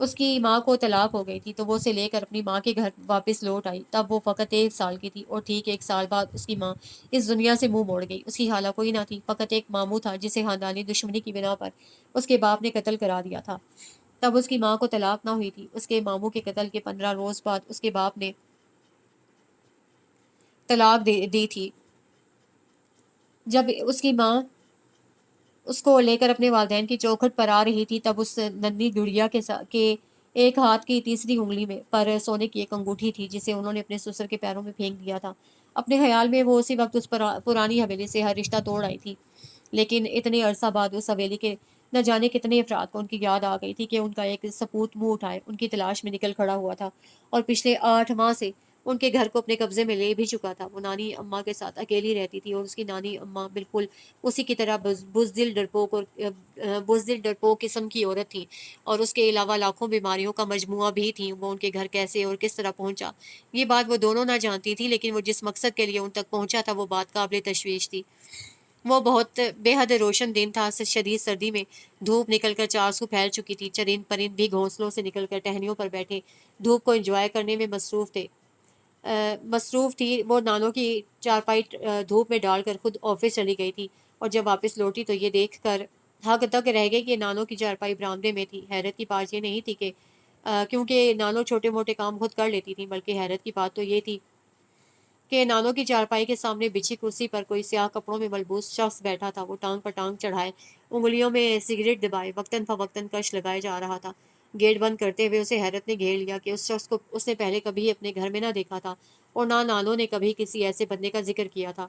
اس کی ماں کو طلاق ہو گئی تھی تو وہ اسے لے کر اپنی ماں کے گھر واپس لوٹ آئی۔ تب وہ فقط 1 سال کی تھی اور ٹھیک 1 سال بعد اس کی ماں اس دنیا سے منہ موڑ گئی۔ اس کی خالہ کوئی نہ تھی، فقط ایک ماموں تھا جسے خاندانی دشمنی کی بنا پر اس کے باپ نے قتل کرا دیا تھا۔ تب اس کی ماں کو طلاق نہ ہوئی تھی۔ اس کے ماموں کے قتل کے 15 روز بعد اس کے باپ نے طلاق دی تھی۔ جب اس کی ماں اس کو لے کر اپنے والدین کی چوکھٹ پر آ رہی تھی تب اس ننھی گڑیا کے ایک ہاتھ کی تیسری انگلی میں پر سونے کی ایک انگوٹھی تھی جسے انہوں نے اپنے سسر کے پیروں میں پھینک دیا تھا۔ اپنے خیال میں وہ اسی وقت اس پرانی حویلی سے ہر رشتہ توڑ آئی تھی، لیکن اتنے عرصہ بعد اس حویلی کے نہ جانے کتنے افراد کو ان کی یاد آ گئی تھی کہ ان کا ایک سپوت منہ اٹھائے ان کی تلاش میں نکل کھڑا ہوا تھا اور پچھلے 8 ماہ سے ان کے گھر کو اپنے قبضے میں لے بھی چکا تھا۔ وہ نانی اماں کے ساتھ اکیلی رہتی تھی اور اس کی نانی اماں بالکل اسی کی طرح بزدل ڈرپوک قسم کی عورت تھی، اور اس کے علاوہ لاکھوں بیماریوں کا مجموعہ بھی تھیں۔ وہ ان کے گھر کیسے اور کس طرح پہنچا یہ بات وہ دونوں نہ جانتی تھی، لیکن وہ جس مقصد کے لیے ان تک پہنچا تھا وہ بات قابل تشویش تھی۔ وہ بہت بے حد روشن دن تھا۔ شدید سردی میں دھوپ نکل کر چارسو پھیل چکی تھی۔ چرند پرند بھی گھونسلوں سے نکل کر ٹہنیوں پر بیٹھے دھوپ کو انجوائے کرنے میں مصروف تھی۔ وہ نانو کی چارپائی دھوپ میں ڈال کر خود آفس چلی گئی تھی، اور جب واپس لوٹی تو یہ دیکھ کر حق تک رہ گئی کہ نانو کی چارپائی برآمدے میں تھی۔ حیرت کی بات یہ نہیں تھی کہ کیونکہ نانو چھوٹے موٹے کام خود کر لیتی تھی، بلکہ حیرت کی بات تو یہ تھی کہ نانو کی چارپائی کے سامنے بچھی کرسی پر کوئی سیاہ کپڑوں میں ملبوس شخص بیٹھا تھا۔ وہ ٹانگ پر ٹانگ چڑھائے انگلیوں میں سگریٹ دبائے وقتاً فوقتاً کش لگائے جا رہا تھا۔ گیٹ بند کرتے ہوئے اسے حیرت نے گھیر لیا کہ اس شخص کو اس نے پہلے کبھی اپنے گھر میں نہ دیکھا تھا، اور نہ نانو نے کبھی کسی ایسے بندے کا ذکر کیا تھا۔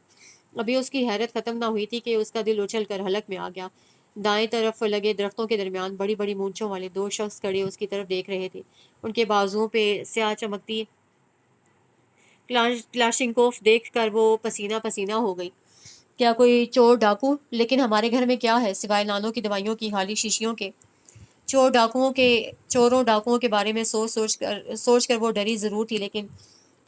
ابھی اس کی حیرت ختم نہ ہوئی تھی کہ اس کا دل اچھل کر حلق میں آ گیا۔ دائیں طرف لگے درختوں کے درمیان بڑی بڑی مونچھوں والے 2 شخص کھڑے اس کی طرف دیکھ رہے تھے۔ ان کے بازوؤں پہ سیاہ چمکتی کلاشنکوف دیکھ کر وہ پسینہ پسینہ ہو گئی۔ کیا کوئی چور ڈاکو؟ لیکن ہمارے گھر میں کیا ہے سوائے نانو کی دوائیوں کی خالی شیشیوں کے؟ چوروں ڈاکوؤں کے بارے میں سوچ کر وہ ڈری ضرور تھی، لیکن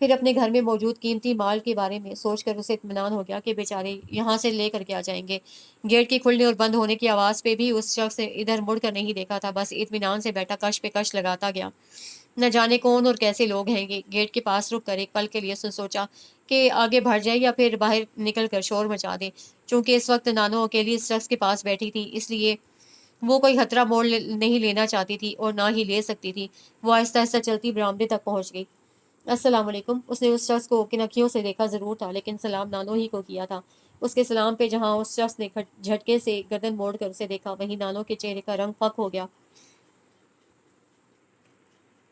پھر اپنے گھر میں موجود قیمتی مال کے بارے میں سوچ کر اسے اطمینان ہو گیا کہ بیچارے یہاں سے لے کر کے آ جائیں گے۔ گیٹ کے کھلنے اور بند ہونے کی آواز پہ بھی اس شخص نے ادھر مڑ کر نہیں دیکھا تھا، بس اطمینان سے بیٹھا کش پہ کش لگاتا گیا۔ نہ جانے کون اور کیسے لوگ ہیں گے۔ گیٹ کے پاس رک کر ایک پل کے لیے اس نے سوچا کہ آگے بڑھ جائے یا پھر باہر نکل کر شور مچا دے۔ چونکہ اس وقت نانو اکیلی اس شخص کے پاس بیٹھی تھی، اس لیے وہ کوئی خطرہ موڑ نہیں لینا چاہتی تھی اور نہ ہی لے سکتی تھی۔ وہ آہستہ آہستہ چلتی برآمدے تک پہنچ گئی۔ السلام علیکم۔ اس نے اس شخص کو کنکھیوں سے دیکھا ضرور تھا، لیکن سلام نانو ہی کو کیا تھا۔ اس کے سلام پہ جہاں اس شخص نے جھٹکے سے گردن موڑ کر اسے دیکھا، وہیں نانو کے چہرے کا رنگ فک ہو گیا۔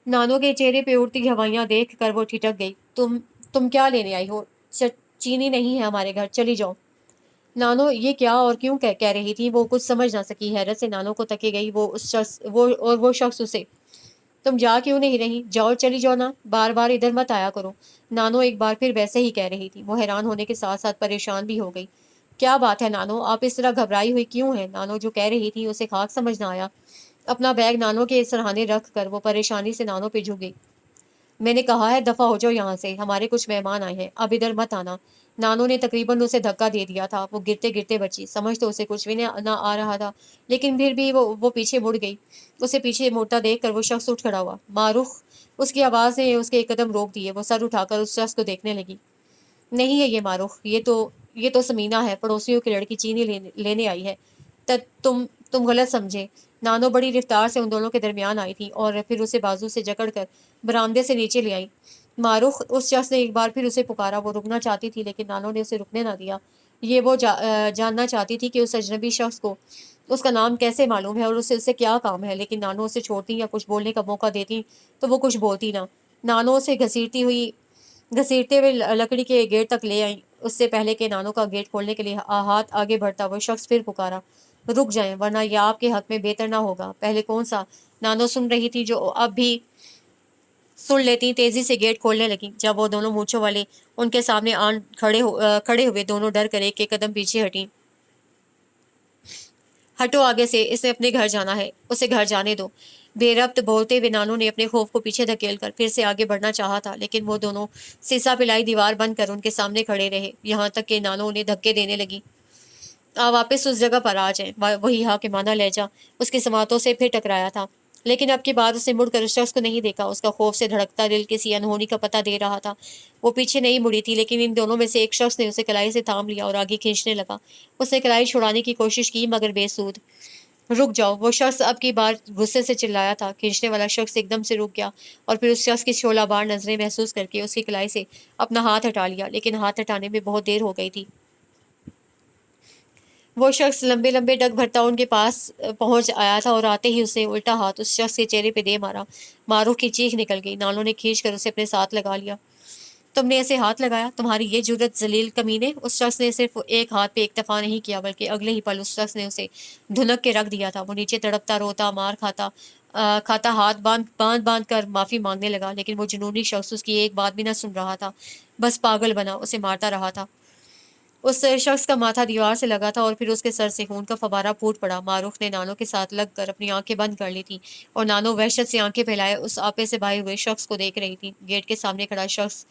نانو کے چہرے پہ اڑتی ہوائیاں دیکھ کر وہ ٹھٹک گئی۔ تم کیا لینے آئی ہو؟ چینی نہیں ہے ہمارے گھر، چلی جاؤ۔ نانو یہ کیا اور کیوں کہہ رہی تھی وہ کچھ سمجھ نہ سکی۔ حیرت سے نانو کو تکے گئی وہ شخص اسے، تم جا کیوں نہیں رہی؟ جاؤ، چلی جاؤ نا، بار بار ادھر مت آیا کرو۔ نانو ایک بار پھر ویسے ہی کہہ رہی تھی۔ وہ حیران ہونے کے ساتھ ساتھ پریشان بھی ہو گئی۔ کیا بات ہے نانو، آپ اس طرح گھبرائی ہوئی کیوں ہیں؟ نانو جو کہہ رہی تھی اسے خاک سمجھ نہ آیا۔ اپنا بیگ نانو کے سرہانے رکھ کر وہ پریشانی سے نانو پہ جھک گئی۔ میں نے کہا ہے دفع ہو جاؤ یہاں سے، ہمارے کچھ مہمان آئے ہیں، اب ادھر مت آنا۔ نانو نے تقریباً اسے دھکا دے دیا تھا۔ وہ گرتے گرتے بچی۔ سمجھ تو اسے کچھ بھی نہ آ رہا تھا، لیکن پھر بھی وہ پیچھے مڑ گئی۔ اسے پیچھے مڑتا دیکھ کر وہ شخص اٹھ کھڑا ہوا۔ معروف! اس کی آواز نے اس کے ایک قدم روک دیے۔ وہ سر اٹھا کر اس شخص کو دیکھنے لگی۔ نہیں ہے یہ معروف، یہ تو سمینہ ہے، پڑوسیوں کی لڑکی چینی لینے آئی ہے۔ تم غلط سمجھے۔ نانو بڑی رفتار سے ان دونوں کے درمیان آئی تھی اور پھر اسے بازو سے جکڑ کر برآمدے سے نیچے لے آئی۔ معروف! اس شخص نے ایک بار پھر اسے پکارا۔ وہ رکنا چاہتی تھی، لیکن نانو نے اسے رکنے نہ دیا۔ یہ وہ جاننا چاہتی تھی کہ اس اجنبی شخص کو اس کا نام کیسے معلوم ہے اور اس سے کیا کام ہے، لیکن نانو اسے چھوڑتی یا کچھ بولنے کا موقع دیتی تو وہ کچھ بولتی نہ۔ نانو اسے گھسیٹتے ہوئے لکڑی کے گیٹ تک لے آئی۔ اس سے پہلے کہ نانو کا گیٹ کھولنے کے لیے ہاتھ آگے بڑھتا، وہ شخص پھر پکارا، رک جائیں ورنہ یہ آپ کے حق میں بہتر نہ ہوگا۔ پہلے کون سا؟ نانو سن رہی تھی جو اب بھی سن لیتی تیزی سے گیٹ کھولنے لگی۔ جب وہ دونوں مونچھوں والے ان کے سامنے آن کھڑے ہوئے، دونوں ڈر کر ایک قدم پیچھے ہٹیں۔ ہٹو آگے سے، اس نے اپنے گھر جانا ہے، اسے گھر جانے دو۔ بے ربط بولتے ہوئے نانو نے اپنے خوف کو پیچھے دھکیل کر پھر سے آگے بڑھنا چاہا تھا، لیکن وہ دونوں سیسا پلائی دیوار بند کر ان کے سامنے کھڑے رہے، یہاں تک کہ نانو انہیں دھکے دینے لگی۔ واپس اس جگہ پر آ جائیں۔ وہی حاکمانہ لہجہ اس کی سماعتوں سے پھر ٹکرایا تھا۔ لیکن اب کی بات اس نے مڑ کر اس شخص کو نہیں دیکھا۔ اس کا خوف سے دھڑکتا دل کسی انہونی کا پتہ دے رہا تھا۔ وہ پیچھے نہیں مڑی تھی، لیکن ان دونوں میں سے ایک شخص نے اسے کلائی سے تھام لیا اور آگے کھینچنے لگا۔ اس نے کلائی چھڑانے کی کوشش کی مگر بے سود۔ رک جاؤ، وہ شخص اب کی بار غصے سے چلایا تھا۔ کھینچنے والا شخص ایک دم سے رک گیا اور پھر اس شخص کی شعلہ بار نظریں محسوس کر کے اس کی کلائی سے اپنا ہاتھ ہٹا لیا، لیکن ہاتھ ہٹانے میں بہت دیر ہو گئی تھی۔ وہ شخص لمبے لمبے ڈگ بھرتا ان کے پاس پہنچ آیا تھا اور آتے ہی اسے الٹا ہاتھ اس شخص کے چہرے پہ دے مارا۔ معروف کی چیخ نکل گئی۔ نانو نے کھینچ کر اسے اپنے ساتھ لگا لیا۔ تم نے ایسے ہاتھ لگایا؟ تمہاری یہ جرت ذلیل کمینے! اس شخص نے صرف ایک ہاتھ پہ اکتفا نہیں کیا بلکہ اگلے ہی پل اس شخص نے اسے دھنک کے رکھ دیا تھا۔ وہ نیچے تڑپتا روتا مار کھاتا ہاتھ باندھ کر معافی مانگنے لگا، لیکن وہ جنونی شخص اس کی ایک بات بھی نہ سن رہا تھا، بس پاگل بنا اسے مارتا رہا تھا۔ اس شخص کا ماتھا دیوار سے لگا تھا اور پھر اس کے سر سے خون کا فوارہ پھوٹ پڑا۔ معروف نے نانو کے ساتھ لگ کر اپنی آنکھیں بند کر لی تھی اور نانو وحشت سے آنکھیں پھیلائے اس آپے سے بھائی ہوئے شخص کو دیکھ رہی تھی۔ گیٹ کے سامنے کھڑا شخص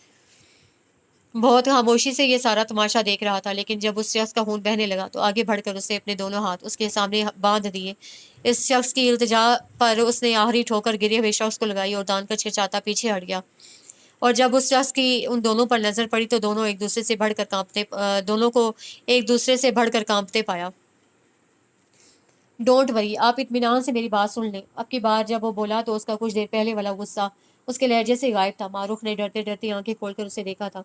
بہت خاموشی سے یہ سارا تماشا دیکھ رہا تھا، لیکن جب اس شخص کا خون بہنے لگا تو آگے بڑھ کر اسے اپنے دونوں ہاتھ اس کے سامنے باندھ دیے۔ اس شخص کی التجا پر اس نے آخری ٹھوکر گرے ہوئے شخص کو لگائی اور دان کر چچاتا پیچھے ہٹ گیا۔ اور جب اس شخص کی ان دونوں پر نظر پڑی تو دونوں کو ایک دوسرے سے بڑھ کر کانپتے پایا۔ ڈونٹ وری، آپ اطمینان سے میری بات سن لیں۔ اب کی بار جب وہ بولا تو اس کا کچھ دیر پہلے والا غصہ اس کے لہجے سے غائب تھا۔ معروف نے ڈرتے ڈرتے آنکھیں کھول کر اسے دیکھا تھا۔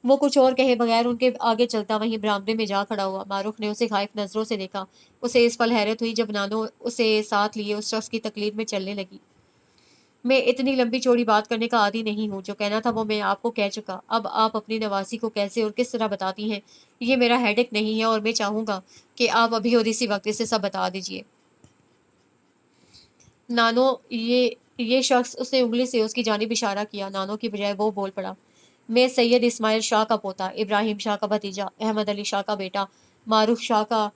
وہ کچھ اور کہے بغیر ان کے آگے چلتا وہیں برآمدے میں جا کھڑا ہوا۔ معروف نے اسے خائف نظروں سے دیکھا۔ اسے اس پل حیرت ہوئی جب نانو اسے ساتھ لیے اس شخص کی تقلید میں چلنے لگی۔ میں اتنی لمبی چوڑی بات کرنے کا عادی نہیں ہوں، جو کہنا تھا وہ میں آپ کو کہہ چکا۔ اب آپ اپنی نواسی کو کیسے اور کس طرح بتاتی ہیں یہ میرا ہیڈک نہیں ہے، اور میں چاہوں گا کہ آپ ابھی اور اسی وقت اسے سب بتا دیجیے۔ نانو، یہ شخص، اس نے انگلی سے اس کی جانب اشارہ کیا۔ نانو کی بجائے وہ بول پڑا، میں سید اسماعیل شاہ کا پوتا، ابراہیم شاہ کا بھتیجا، احمد علی شاہ کا بیٹا، معروف شاہ کا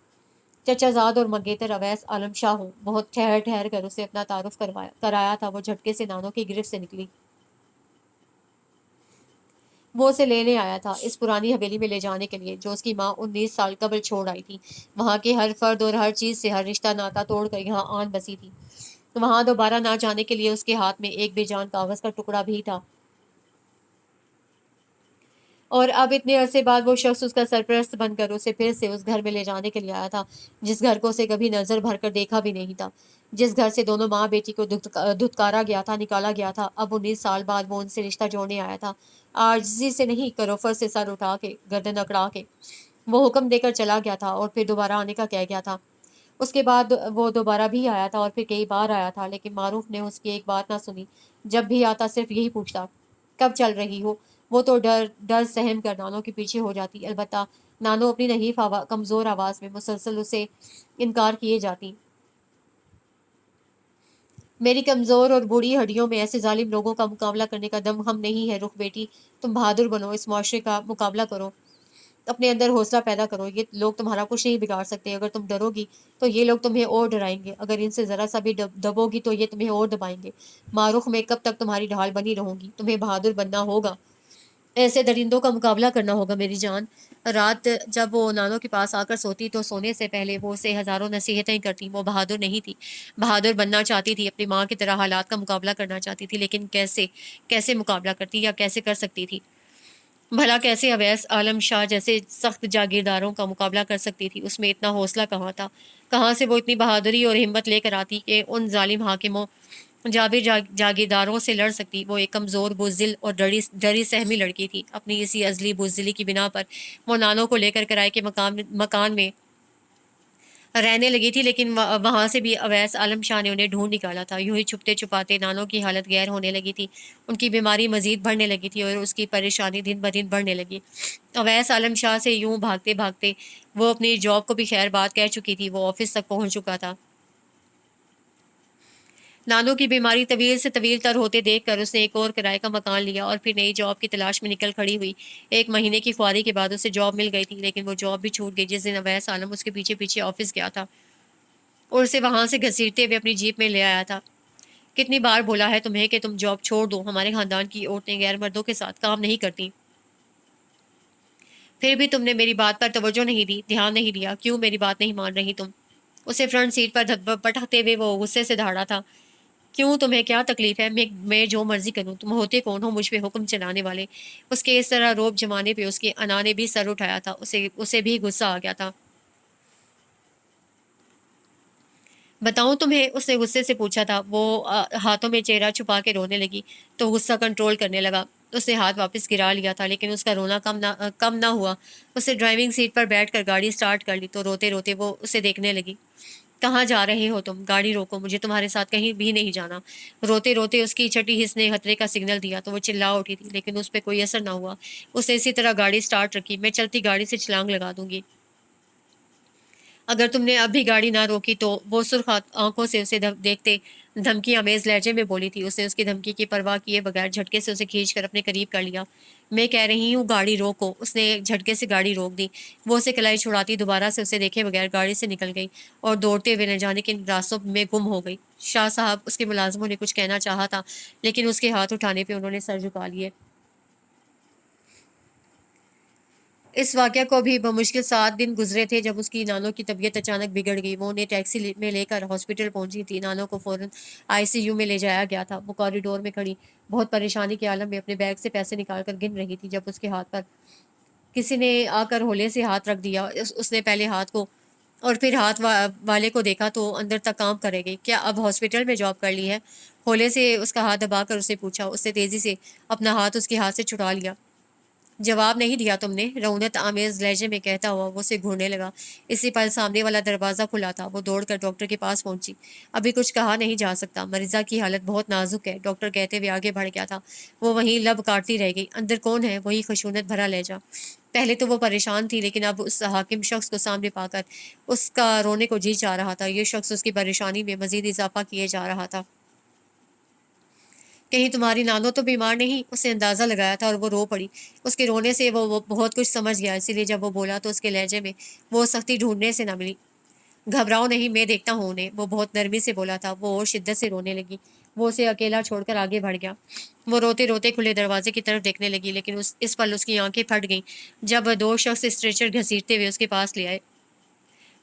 چچا زاد اور منگیتر اویس عالم شاہ ہوں۔ بہت ٹھہر کر اسے اپنا تعارف کرایا تھا، وہ جھٹکے سے نانو کی گرفت سے نکلی۔ وہ اسے لینے آیا تھا اس پرانی حویلی میں لے جانے کے لیے جو اس کی ماں 19 سال قبل چھوڑ آئی تھی۔ وہاں کے ہر فرد اور ہر چیز سے ہر رشتہ ناتا توڑ کر یہاں آن بسی تھی۔ وہاں دوبارہ نہ جانے کے لیے اس کے ہاتھ میں ایک بے جان کاغذ کا ٹکڑا بھی تھا، اور اب اتنے عرصے بعد وہ شخص اس کا سرپرست بن کر اسے پھر سے اس گھر میں لے جانے کے لیے آیا تھا جس گھر کو اسے کبھی نظر بھر کر دیکھا بھی نہیں تھا، جس گھر سے دونوں ماں بیٹی کو دھتکارا گیا تھا، نکالا گیا تھا۔ اب 19 سال بعد وہ ان سے رشتہ جوڑنے آیا تھا، عاجزی سے نہیں، کروفر سے سر اٹھا کے، گردن اکڑا کے۔ وہ حکم دے کر چلا گیا تھا اور پھر دوبارہ آنے کا کہہ گیا تھا۔ اس کے بعد وہ دوبارہ بھی آیا تھا اور پھر کئی بار آیا تھا، لیکن معروف نے اس کی ایک بات نہ سنی۔ جب بھی آتا صرف یہی پوچھتا، کب چل رہی ہو؟ وہ تو ڈر سہم کر نانو کے پیچھے ہو جاتی، البتہ نانو اپنی نحیف کمزور آواز میں مسلسل اسے انکار کیے جاتی۔ میری کمزور اور بوڑھی ہڈیوں میں ایسے ظالم لوگوں کا مقابلہ کرنے کا دم ہم نہیں ہے۔ رخ بیٹی، تم بہادر بنو، اس معاشرے کا مقابلہ کرو، اپنے اندر حوصلہ پیدا کرو۔ یہ لوگ تمہارا کچھ نہیں بگاڑ سکتے۔ اگر تم ڈرو گی تو یہ لوگ تمہیں اور ڈرائیں گے، اگر ان سے ذرا سا بھی دبو گی تو یہ تمہیں اور دبائیں گے۔ معروف، میں کب تک تمہاری ڈھال بنی رہوں گی؟ تمہیں بہادر بننا ہوگا، ایسے درندوں کا مقابلہ کرنا ہوگا میری جان۔ رات جب وہ نانو کے پاس آ کر سوتی تو سونے سے پہلے وہ اسے ہزاروں نصیحتیں کرتی۔ وہ بہادر نہیں تھی، بہادر بننا چاہتی تھی، اپنی ماں کی طرح حالات کا مقابلہ کرنا چاہتی تھی، لیکن کیسے مقابلہ کرتی یا کیسے کر سکتی تھی؟ بھلا کیسے اویس عالم شاہ جیسے سخت جاگیرداروں کا مقابلہ کر سکتی تھی؟ اس میں اتنا حوصلہ کہاں تھا؟ کہاں سے وہ اتنی بہادری اور ہمت لے کر آتی کہ ان ظالم حاکموں جابر جاگیرداروں سے لڑ سکتی؟ وہ ایک کمزور، بزدل اور ڈری سہمی لڑکی تھی۔ اپنی اسی ازلی بزدلی کی بنا پر وہ نانو کو لے کر کرائے کے مکان میں رہنے لگی تھی، لیکن وہاں سے بھی اویس عالم شاہ نے انہیں ڈھونڈ نکالا تھا۔ یوں ہی چھپتے چھپاتے نانو کی حالت غیر ہونے لگی تھی، ان کی بیماری مزید بڑھنے لگی تھی اور اس کی پریشانی دن بدن بڑھنے لگی۔ اویس عالم شاہ سے یوں بھاگتے بھاگتے وہ اپنی جاب کو بھی خیر بات کہہ چکی تھی، وہ آفس تک پہنچ چکا تھا۔ نانو کی بیماری طویل سے طویل تر ہوتے دیکھ کر اس نے ایک اور کرائے کا مکان لیا اور پھر نئی جاب کی تلاش میں نکل کھڑی ہوئی۔ 1 مہینے کی خواری کے بعد اسے جاب مل گئی تھی، لیکن وہ جاب بھی چھوٹ گئی جس دن اویس عالم اس کے پیچھے پیچھے آفس گیا تھا اور اسے وہاں سے گھسیٹتے ہوئے اپنی جیپ میں لے آیا تھا۔ کتنی بار بولا ہے تمہیں کہ تم جاب چھوڑ دو؟ ہمارے خاندان کی عورتیں غیر مردوں کے ساتھ کام نہیں کرتی، پھر بھی تم نے میری بات پر توجہ نہیں دی، دھیان نہیں دیا۔ کیوں میری بات نہیں مان رہی تم؟ اسے فرنٹ سیٹ پر پٹکتے ہوئے وہ غصے سے دھاڑا تھا۔ کیوں تمہیں کیا تکلیف ہے؟ میں جو مرضی کروں، تم ہوتے کون ہو مجھ پہ حکم چلانے والے؟ اس کے اس طرح روب جمانے پہ اس کی انا نے بھی سر اٹھایا تھا، اسے بھی غصہ آ گیا تھا۔ بتاؤں تمہیں؟ اس نے غصے سے پوچھا تھا۔ وہ ہاتھوں میں چہرہ چھپا کے رونے لگی تو غصہ کنٹرول کرنے لگا۔ اس نے ہاتھ واپس گرا لیا تھا لیکن اس کا رونا کم نہ ہوا۔ اس نے ڈرائیونگ سیٹ پر بیٹھ کر گاڑی سٹارٹ کر لی تو روتے روتے وہ اسے دیکھنے لگی۔ کہاں جا رہے ہو تم؟ گاڑی روکو، مجھے تمہارے ساتھ کہیں بھی نہیں جانا۔ روتے روتے اس کی چھٹی حص نے خطرے کا سگنل دیا تو وہ چلا اٹھی تھی لیکن اس پہ کوئی اثر نہ ہوا۔ اس نے اسی طرح گاڑی سٹارٹ رکھی۔ میں چلتی گاڑی سے چھلانگ لگا دوں گی اگر تم نے اب بھی گاڑی نہ روکی تو، وہ سرخ آنکھوں سے اسے دیکھتے دھمکی آمیز لہجے میں بولی تھی۔ اس نے اس کی دھمکی کی پرواہ کیے بغیر جھٹکے سے اسے کھینچ کر اپنے قریب کر لیا۔ میں کہہ رہی ہوں گاڑی روکو۔ اس نے جھٹکے سے گاڑی روک دی۔ وہ اسے کلائی چھڑاتی دوبارہ سے اسے دیکھے بغیر گاڑی سے نکل گئی اور دوڑتے ہوئے نہ جانے کن راستوں میں گم ہو گئی۔ شاہ صاحب، اس کے ملازموں نے کچھ کہنا چاہا تھا لیکن اس کے ہاتھ اٹھانے پہ انہوں نے سر جھکا لیے۔ اس واقعہ کو بھی بمشکل 7 دن گزرے تھے جب اس کی نانو کی طبیعت اچانک بگڑ گئی۔ وہ انہیں ٹیکسی میں لے کر ہاسپٹل پہنچی تھی۔ نانو کو فوراً ICU میں لے جایا گیا تھا۔ وہ کوریڈور میں کھڑی بہت پریشانی کے عالم میں اپنے بیگ سے پیسے نکال کر گن رہی تھی جب اس کے ہاتھ پر کسی نے آ کر ہولے سے ہاتھ رکھ دیا۔ اس نے پہلے ہاتھ کو اور پھر ہاتھ والے کو دیکھا تو اندر تک کام کرے گئی۔ کیا اب ہاسپٹل میں جاب کر لی ہے؟ ہولے سے اس کا ہاتھ دبا کر اسے پوچھا۔ اس نے تیزی سے اپنا ہاتھ اس کے ہاتھ سے چھڑا لیا۔ جواب نہیں دیا تم نے؟ رعونت آمیز لہجے میں کہتا ہوا وہ اسے گھورنے لگا۔ اسی پل سامنے والا دروازہ کھلا تھا۔ وہ دوڑ کر ڈاکٹر کے پاس پہنچی۔ ابھی کچھ کہا نہیں جا سکتا، مریضہ کی حالت بہت نازک ہے، ڈاکٹر کہتے ہوئے آگے بڑھ گیا تھا۔ وہ وہیں لب کاٹتی رہ گئی۔ اندر کون ہے؟ وہی خشونت بھرا لہجہ۔ پہلے تو وہ پریشان تھی لیکن اب اس حاکم شخص کو سامنے پا کر اس کا رونے کو جی چاہ رہا تھا۔ یہ شخص اس کی پریشانی میں مزید اضافہ کیے جا رہا تھا۔ کہیں تمہاری نانو تو بیمار نہیں؟ اس نے اندازہ لگایا تھا اور وہ رو پڑی۔ اس کے رونے سے وہ بہت کچھ سمجھ گیا، اسی لیے جب وہ بولا تو اس کے لہجے میں وہ سختی ڈھونڈنے سے نہ ملی۔ گھبراؤ نہیں، میں دیکھتا ہوں انہیں، وہ بہت نرمی سے بولا تھا۔ وہ اور شدت سے رونے لگی۔ وہ اسے اکیلا چھوڑ کر آگے بڑھ گیا۔ وہ روتے روتے کھلے دروازے کی طرف دیکھنے لگی لیکن اس پل اس کی آنکھیں پھٹ گئیں جب 2 شخص اسٹریچر گھسیٹتے ہوئے اس کے پاس لے آئے۔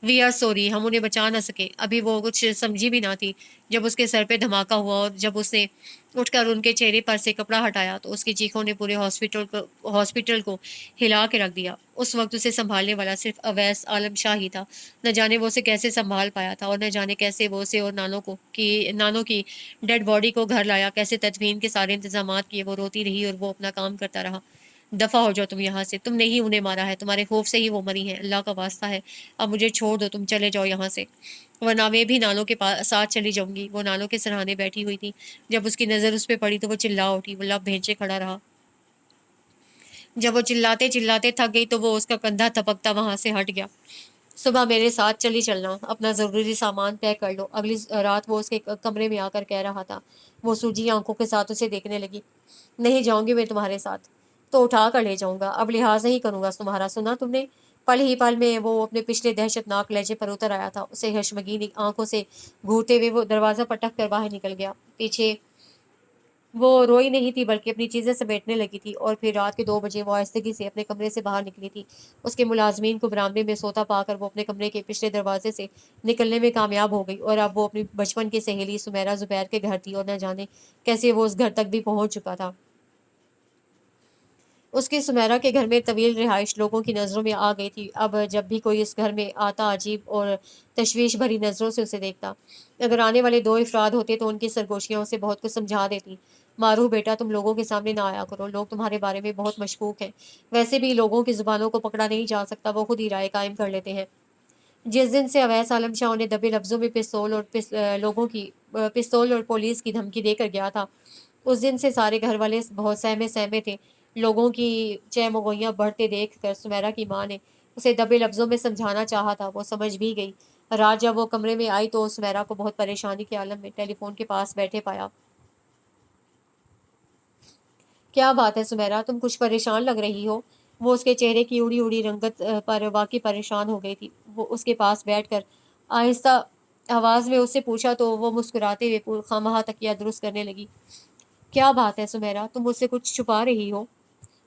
وی آر سوری، ہم انہیں بچا نہ سکے۔ ابھی وہ کچھ سمجھی بھی نہ تھی جب اس کے سر پہ دھماکہ ہوا اور جب اس نے اٹھ کر ان کے چہرے پر سے کپڑا ہٹایا تو اس کی چیخوں نے پورے ہاسپٹل کو ہلا کے رکھ دیا۔ اس وقت اسے سنبھالنے والا صرف اویس عالم شاہ ہی تھا۔ نہ جانے وہ اسے کیسے سنبھال پایا تھا اور نہ جانے کیسے وہ اسے اور نانو کی ڈیڈ باڈی کو گھر لایا، کیسے تدفین کے سارے انتظامات کیے۔ وہ روتی رہی اور وہ اپنا کام کرتا رہا۔ دفع ہو جاؤ تم یہاں سے، تم نے ہی انہیں مارا ہے، تمہارے خوف سے ہی وہ مری ہیں، اللہ کا واسطہ ہے اب مجھے چھوڑ دو، تم چلے جاؤ یہاں سے، ورنہ میں بھی نانو کے ساتھ چلی جاؤں گی۔ وہ نانو کے سرہانے بیٹھی ہوئی تھی۔ جب اس کی نظر اس پہ پڑی تو وہ چلا اٹھی۔ وہ لب بھینچے کھڑا رہا۔ جب وہ چلاتے چلاتے تھک گئی تو وہ اس کا کندھا تھپکتا وہاں سے ہٹ گیا۔ صبح میرے ساتھ چلی چلنا، اپنا ضروری سامان پیک کر لو۔ اگلی رات وہ اس کے کمرے میں آ کر کہہ رہا تھا۔ وہ سوجی آنکھوں کے ساتھ اسے دیکھنے لگی۔ نہیں جاؤں گی میں تمہارے ساتھ تو اٹھا کر لے جاؤں گا، اب لحاظ نہیں کروں گا تمہارا، سنا تم نے؟ پل ہی پل میں وہ اپنے پچھلے دہشت ناک لہجے پر اتر آیا تھا۔ اسے ہشمگین آنکھوں سے گھورتے ہوئے وہ دروازہ پٹک کر باہر نکل گیا۔ پیچھے وہ روئی نہیں تھی بلکہ اپنی چیزیں سمیٹنے لگی تھی اور پھر رات کے 2 بجے وہ آہستگی سے اپنے کمرے سے باہر نکلی تھی۔ اس کے ملازمین کو برآمدے میں سوتا پا کر وہ اپنے کمرے کے پچھلے دروازے سے نکلنے میں کامیاب ہو گئی اور اب وہ اپنی بچپن کی سہیلی سمیرہ زبیر کے گھر تھی اور نہ جانے کیسے وہ اس گھر تک بھی پہنچ چکا تھا۔ اس کی سمیرہ کے گھر میں طویل رہائش لوگوں کی نظروں میں آ گئی تھی۔ اب جب بھی کوئی اس گھر میں آتا عجیب اور تشویش بھری نظروں سے اسے دیکھتا۔ اگر آنے والے 2 افراد ہوتے تو ان کی سرگوشیاں اسے بہت کچھ سمجھا دیتی۔ معروف بیٹا، تم لوگوں کے سامنے نہ آیا کرو، لوگ تمہارے بارے میں بہت مشکوک ہیں۔ ویسے بھی لوگوں کی زبانوں کو پکڑا نہیں جا سکتا، وہ خود ہی رائے قائم کر لیتے ہیں۔ جس دن سے اویس عالم شاہ انہیں دبے لفظوں میں پستول اور پولیس کی دھمکی دے کر گیا تھا، اس دن سے سارے گھر والے بہت سہمے تھے۔ لوگوں کی چہمگوئیاں بڑھتے دیکھ کر سمیرہ کی ماں نے اسے دبے لفظوں میں سمجھانا چاہا تھا، وہ سمجھ بھی گئی۔ رات جب وہ کمرے میں آئی تو سمیرہ کو بہت پریشانی کے عالم میں ٹیلی فون کے پاس بیٹھے پایا۔ کیا بات ہے سمیرہ، تم کچھ پریشان لگ رہی ہو؟ وہ اس کے چہرے کی اڑی اڑی رنگت پر واقعی پریشان ہو گئی تھی۔ وہ اس کے پاس بیٹھ کر آہستہ آواز میں اس سے پوچھا تو وہ مسکراتے ہوئے خواہ تکیہ درست کرنے لگی۔ کیا بات ہے سمیرہ، تم مجھ سے کچھ چھپا رہی ہو؟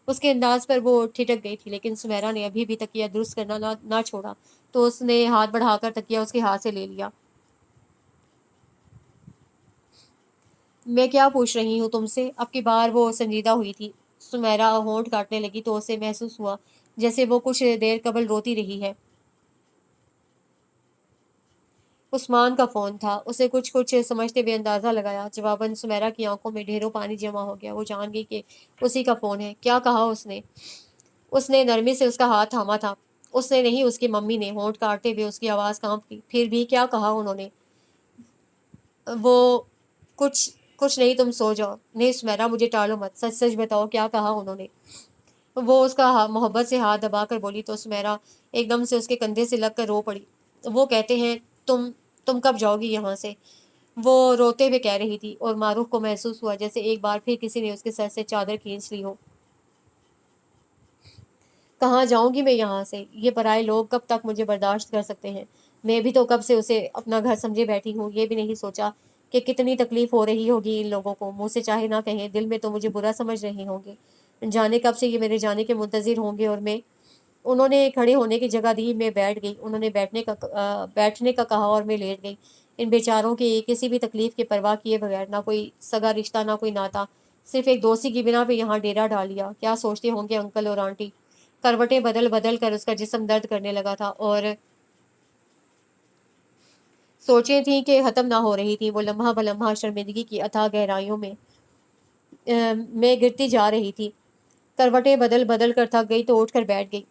اس کے انداز پر وہ ٹھٹک گئی تھی لیکن سمیرہ نے ابھی بھی تکیہ درست کرنا نہ چھوڑا تو اس نے ہاتھ بڑھا کر تکیہ اس کے ہاتھ سے لے لیا۔ میں کیا پوچھ رہی ہوں تم سے؟ اب کی بار وہ سنجیدہ ہوئی تھی۔ سمیرا ہونٹ کاٹنے لگی تو اسے محسوس ہوا جیسے وہ کچھ دیر قبل روتی رہی ہے۔ عثمان کا فون تھا۔ اسے کچھ کچھ سمجھتے ہوئے اندازہ لگایا۔ جواباً سمیرا کی آنکھوں میں ڈھیروں پانی جمع ہو گیا۔ وہ جان گئی کہ اسی کا فون ہے۔ کیا کہا اس نے؟ اس نے نرمی سے اس کا ہاتھ تھاما تھا۔ اس نے نہیں، اس کی ممی نے۔ ہونٹ کاٹتے ہوئے اس کی آواز کانپ گئی۔ پھر بھی کیا کہا انہوں نے؟ وہ کچھ نہیں، تم سو جاؤ۔ نہیں سمیرا، مجھے ٹالو مت، سچ سچ بتاؤ کیا کہا انہوں نے؟ وہ اس کا محبت سے ہاتھ دبا کر بولی تو سمیرا ایک دم سے اس کے کندھے سے لگ کر رو پڑی۔ وہ کہتے ہیں تم کب جاؤ گی یہاں سے؟ وہ روتے ہوئے کہہ رہی تھی، اور معروف کو محسوس ہوا جیسے ایک بار پھر کسی نے اس کے سر سے چادر کھینچ لی ہو۔ کہاں جاؤں گی میں یہاں سے؟ یہ پرائے لوگ کب تک مجھے برداشت کر سکتے ہیں؟ میں بھی تو کب سے اسے اپنا گھر سمجھے بیٹھی ہوں۔ یہ بھی نہیں سوچا کہ کتنی تکلیف ہو رہی ہوگی ان لوگوں کو۔ منہ سے چاہے نہ کہیں، دل میں تو مجھے برا سمجھ رہے ہوں گے۔ جانے کب سے یہ میرے جانے کے منتظر ہوں گے، اور میں… انہوں نے کھڑے ہونے کی جگہ دی، میں بیٹھ گئی۔ انہوں نے بیٹھنے کا کہا اور میں لیٹ گئی۔ ان بیچاروں کی کسی بھی تکلیف کی پرواہ کیے بغیر، نہ کوئی سگا رشتہ نہ کوئی ناتا، صرف ایک دوستی کی بنا پہ یہاں ڈیرا ڈال لیا۔ کیا سوچتے ہوں گے انکل اور آنٹی؟ کروٹیں بدل بدل کر اس کا جسم درد کرنے لگا تھا، اور سوچیں تھیں کہ ختم نہ ہو رہی تھی۔ وہ لمحہ بلمحہ شرمندگی کی اتھاہ گہرائیوں میں گرتی جا رہی تھی۔ کروٹیں بدل بدل کر تھک گئی تو اٹھ کر بیٹھ گئی۔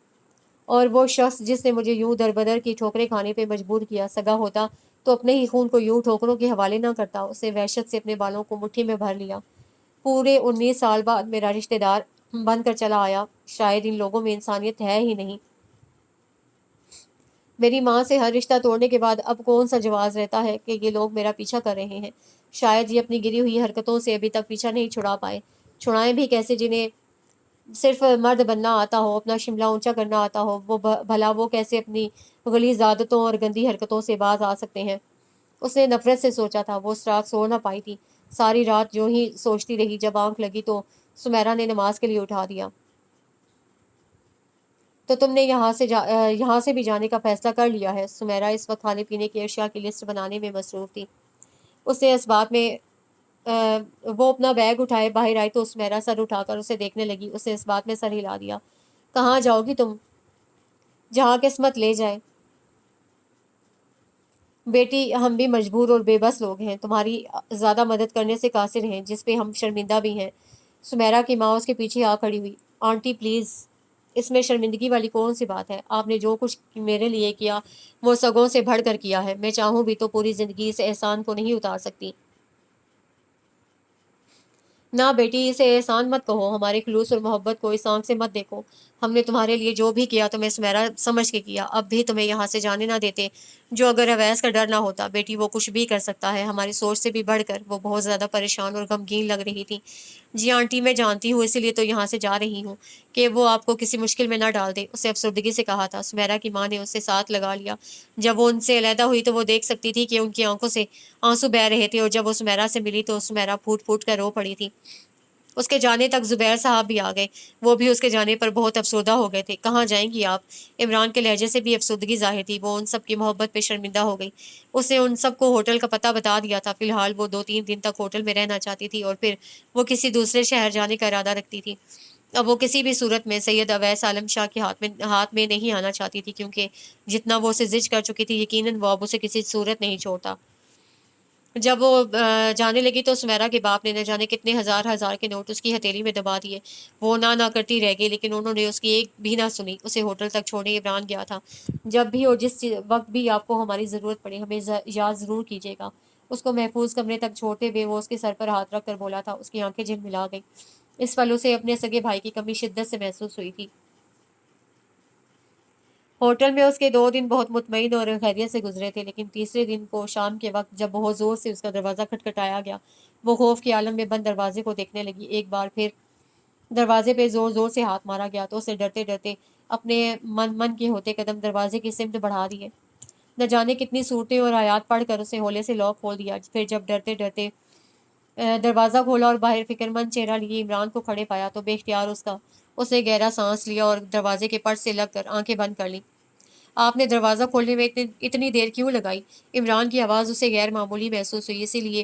اور وہ شخص جس نے مجھے یوں در بدر کی ٹھوکریں کھانے پہ مجبور کیا، سگا ہوتا تو اپنے ہی خون کو یوں ٹھوکروں کے حوالے نہ کرتا۔ اسے وحشت سے اپنے بالوں کو مٹھی میں بھر لیا۔ پورے 19 سال بعد میرا رشتہ دار بن کر چلا آیا۔ شاید ان لوگوں میں انسانیت ہے ہی نہیں۔ میری ماں سے ہر رشتہ توڑنے کے بعد اب کون سا جواز رہتا ہے کہ یہ لوگ میرا پیچھا کر رہے ہیں؟ شاید یہ اپنی گری ہوئی حرکتوں سے ابھی تک پیچھا نہیں چھڑا پائے۔ چھڑائیں بھی کیسے؟ جنہیں صرف مرد بننا آتا ہو، اپنا شملہ اونچا کرنا آتا ہو، وہ بھلا وہ کیسے اپنی غلیظ عادتوں اور گندی حرکتوں سے باز آ سکتے ہیں؟ اس نے نفرت سے سوچا تھا۔ وہ اس رات سو نہ پائی تھی۔ ساری رات جو ہی سوچتی رہی۔ جب آنکھ لگی تو سمیرا نے نماز کے لیے اٹھا دیا۔ تو تم نے یہاں سے بھی جانے کا فیصلہ کر لیا ہے؟ سمیرا اس وقت کھانے پینے کی اشیاء کی لسٹ بنانے میں مصروف تھی۔ اس نے اس بات میں وہ اپنا بیگ اٹھائے باہر آئی تو سمیرا سر اٹھا کر اسے دیکھنے لگی۔ اسے اس بات میں سر ہلا دیا۔ کہاں جاؤ گی تم؟ جہاں قسمت لے جائے بیٹی، ہم بھی مجبور اور بے بس لوگ ہیں، تمہاری زیادہ مدد کرنے سے قاصر ہیں، جس پہ ہم شرمندہ بھی ہیں۔ سمیرا کی ماں اس کے پیچھے آ کھڑی ہوئی۔ آنٹی پلیز، اس میں شرمندگی والی کون سی بات ہے؟ آپ نے جو کچھ میرے لیے کیا وہ سگوں سے بڑھ کر کیا ہے۔ میں چاہوں بھی تو پوری زندگی اس احسان کو نہیں اتار سکتی۔ نہ بیٹی، اسے احسان مت کہو۔ ہمارے خلوص اور محبت کو اس آنکھ سے مت دیکھو۔ ہم نے تمہارے لیے جو بھی کیا تمہیں سمیرا سمجھ کے کیا، اب بھی تمہیں یہاں سے جانے نہ دیتے۔ جو اگر اویس کا ڈر نہ ہوتا بیٹی، وہ کچھ بھی کر سکتا ہے، ہماری سوچ سے بھی بڑھ کر۔ وہ بہت زیادہ پریشان اور غمگین لگ رہی تھی۔ جی آنٹی، میں جانتی ہوں، اسی لیے تو یہاں سے جا رہی ہوں کہ وہ آپ کو کسی مشکل میں نہ ڈال دے، اسے افسردگی سے کہا تھا۔ سمیرا کی ماں نے اسے ساتھ لگا لیا۔ جب وہ ان سے علیحدہ ہوئی تو وہ دیکھ سکتی تھی کہ ان کی آنکھوں سے آنسو بہہ رہے تھے، اور جب وہ سمیرا سے ملی تو سمیرا پھوٹ پھوٹ کر رو پڑی تھی۔ اس کے جانے تک زبیر صاحب بھی آ گئے۔ وہ بھی اس کے جانے پر بہت افسردہ ہو گئے تھے۔ کہاں جائیں گی آپ؟ عمران کے لہجے سے بھی افسردگی ظاہر تھی۔ وہ ان سب کی محبت پہ شرمندہ ہو گئی۔ اس نے ان سب کو ہوٹل کا پتہ بتا دیا تھا۔ فی الحال وہ 2-3 دن تک ہوٹل میں رہنا چاہتی تھی، اور پھر وہ کسی دوسرے شہر جانے کا ارادہ رکھتی تھی۔ اب وہ کسی بھی صورت میں سید اویس عالم شاہ کے ہاتھ میں نہیں آنا چاہتی تھی، کیونکہ جتنا وہ اسے زج کر چکی تھی، یقیناً وہ اب اسے کسی صورت نہیں چھوڑتا۔ جب وہ جانے لگی تو سمیرا کے باپ نے نہ جانے کتنے ہزار کے نوٹ اس کی ہتھیلی میں دبا دیے۔ وہ نہ کرتی رہ گئی، لیکن انہوں نے اس کی ایک بھی نہ سنی۔ اسے ہوٹل تک چھوڑنے عمران گیا تھا۔ جب بھی اور جس وقت بھی آپ کو ہماری ضرورت پڑے، ہمیں یاد ضرور کیجیے گا۔ اس کو محفوظ کمرے تک چھوڑتے ہوئے وہ اس کے سر پر ہاتھ رکھ کر بولا تھا۔ اس کی آنکھیں جھلملا گئیں۔ اس پل اسے اپنے سگے بھائی کی کمی شدت سے محسوس ہوئی تھی۔ ہوٹل میں اس کے 2 دن بہت مطمئن اور خیریت سے گزرے تھے، لیکن تیسرے دن کو شام کے وقت جب بہت زور سے اس کا دروازہ کھٹکھٹایا گیا، وہ خوف کے عالم میں بند دروازے کو دیکھنے لگی۔ ایک بار پھر دروازے پہ زور زور سے ہاتھ مارا گیا تو اسے ڈرتے ڈرتے اپنے من کے ہوتے قدم دروازے کی سمت بڑھا دیے۔ نہ جانے کتنی صورتیں اور آیات پڑھ کر اسے ہولے سے لاک کھول دیا۔ پھر جب ڈرتے ڈرتے دروازہ کھولا اور باہر فکر مند چہرہ لیے عمران کو کھڑے پایا تو بے اختیار اس نے گہرا سانس لیا اور دروازے کے پٹ سے لگ کر آنکھیں بند کر لیں۔ آپ نے دروازہ کھولنے میں اتنی دیر کیوں لگائی؟ عمران کی آواز اسے غیر معمولی محسوس ہوئی، اسی لیے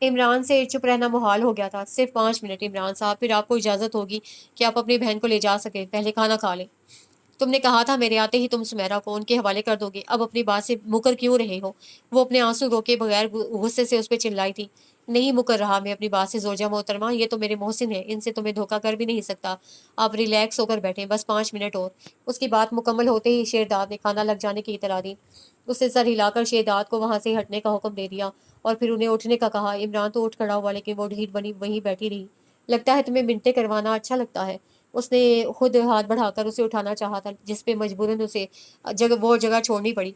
عمران سے چپ رہنا محال ہو گیا تھا۔ صرف 5 منٹ عمران صاحب، پھر آپ کو اجازت ہوگی کہ آپ اپنی بہن کو لے جا سکیں، پہلے کھانا کھا لیں۔ تم نے کہا تھا میرے آتے ہی تم سمیرا کو ان کے حوالے کر دو گے، اب اپنی بات سے مکر کیوں رہے ہو؟ وہ اپنے آنسو روکے بغیر غصے سے اس پہ چلائی تھی۔ نہیں مکر رہا میں اپنی بات سے زوجہ محترمہ، یہ تو میرے محسن ہیں، ان سے تمہیں دھوکہ کر بھی نہیں سکتا۔ آپ ریلیکس ہو کر بیٹھیں، بس 5 منٹ اور۔ اس کی بات مکمل ہوتے ہی شیرداد نے کھانا لگ جانے کی اطلاع دی۔ اس نے سر ہلا کر شیرداد کو وہاں سے ہٹنے کا حکم دے دیا اور پھر انہیں اٹھنے کا کہا۔ عمران تو اٹھ کھڑا ہوا لیکن وہ ڈھیٹ بنی وہیں بیٹھی رہی۔ لگتا ہے تمہیں منتیں کروانا اچھا لگتا ہے۔ اس نے خود ہاتھ بڑھا کر اسے اٹھانا چاہا تھا، جس پہ مجبوراً اسے وہ جگہ چھوڑنی پڑی۔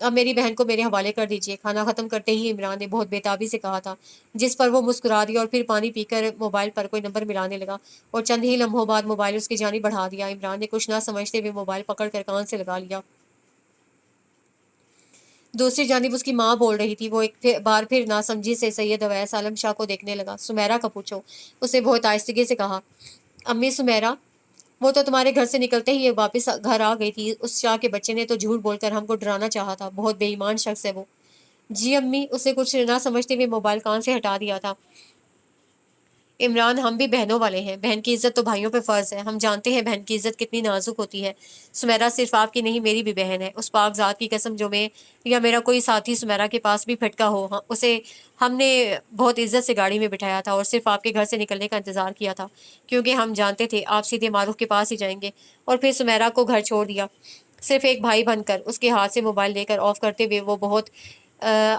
اب میری بہن کو میرے حوالے کر دیجیے، کھانا ختم کرتے ہی عمران نے بہت بےتابی سے کہا تھا، جس پر وہ مسکرا دیا اور پھر پانی پی کر موبائل پر کوئی نمبر ملانے لگا اور چند ہی لمحوں بعد موبائل اس کی جانب بڑھا دیا۔ عمران نے کچھ نہ سمجھتے ہوئے موبائل پکڑ کر کان سے لگا لیا۔ دوسری جانب اس کی ماں بول رہی تھی۔ وہ ایک بار پھر ناسمجھی سے سید اویس عالم شاہ کو دیکھنے لگا۔ سمیرا کا پوچھو، اس نے بہت آہستگی سے کہا۔ امی سمیرا، وہ تو تمہارے گھر سے نکلتے ہی واپس گھر آ گئی تھی۔ اس شاہ کے بچے نے تو جھوٹ بول کر ہم کو ڈرانا چاہا تھا، بہت بے ایمان شخص ہے وہ۔ جی امی، اسے کچھ نہ سمجھتے ہوئے موبائل کان سے ہٹا دیا تھا۔ عمران، ہم بھی بہنوں والے ہیں، بہن کی عزت تو بھائیوں پہ فرض ہے، ہم جانتے ہیں بہن کی عزت کتنی نازک ہوتی ہے۔ سمیرا صرف آپ کی نہیں میری بھی بہن ہے، اس پاک ذات کی قسم جو میں یا میرا کوئی ساتھی سمیرا کے پاس بھی پھٹکا ہو، اسے ہم نے بہت عزت سے گاڑی میں بٹھایا تھا اور صرف آپ کے گھر سے نکلنے کا انتظار کیا تھا، کیونکہ ہم جانتے تھے آپ سیدھے معروف کے پاس ہی جائیں گے، اور پھر سمیرا کو گھر چھوڑ دیا صرف ایک بھائی بن کر۔ اس کے ہاتھ سے موبائل لے کر آف کرتے ہوئے وہ بہت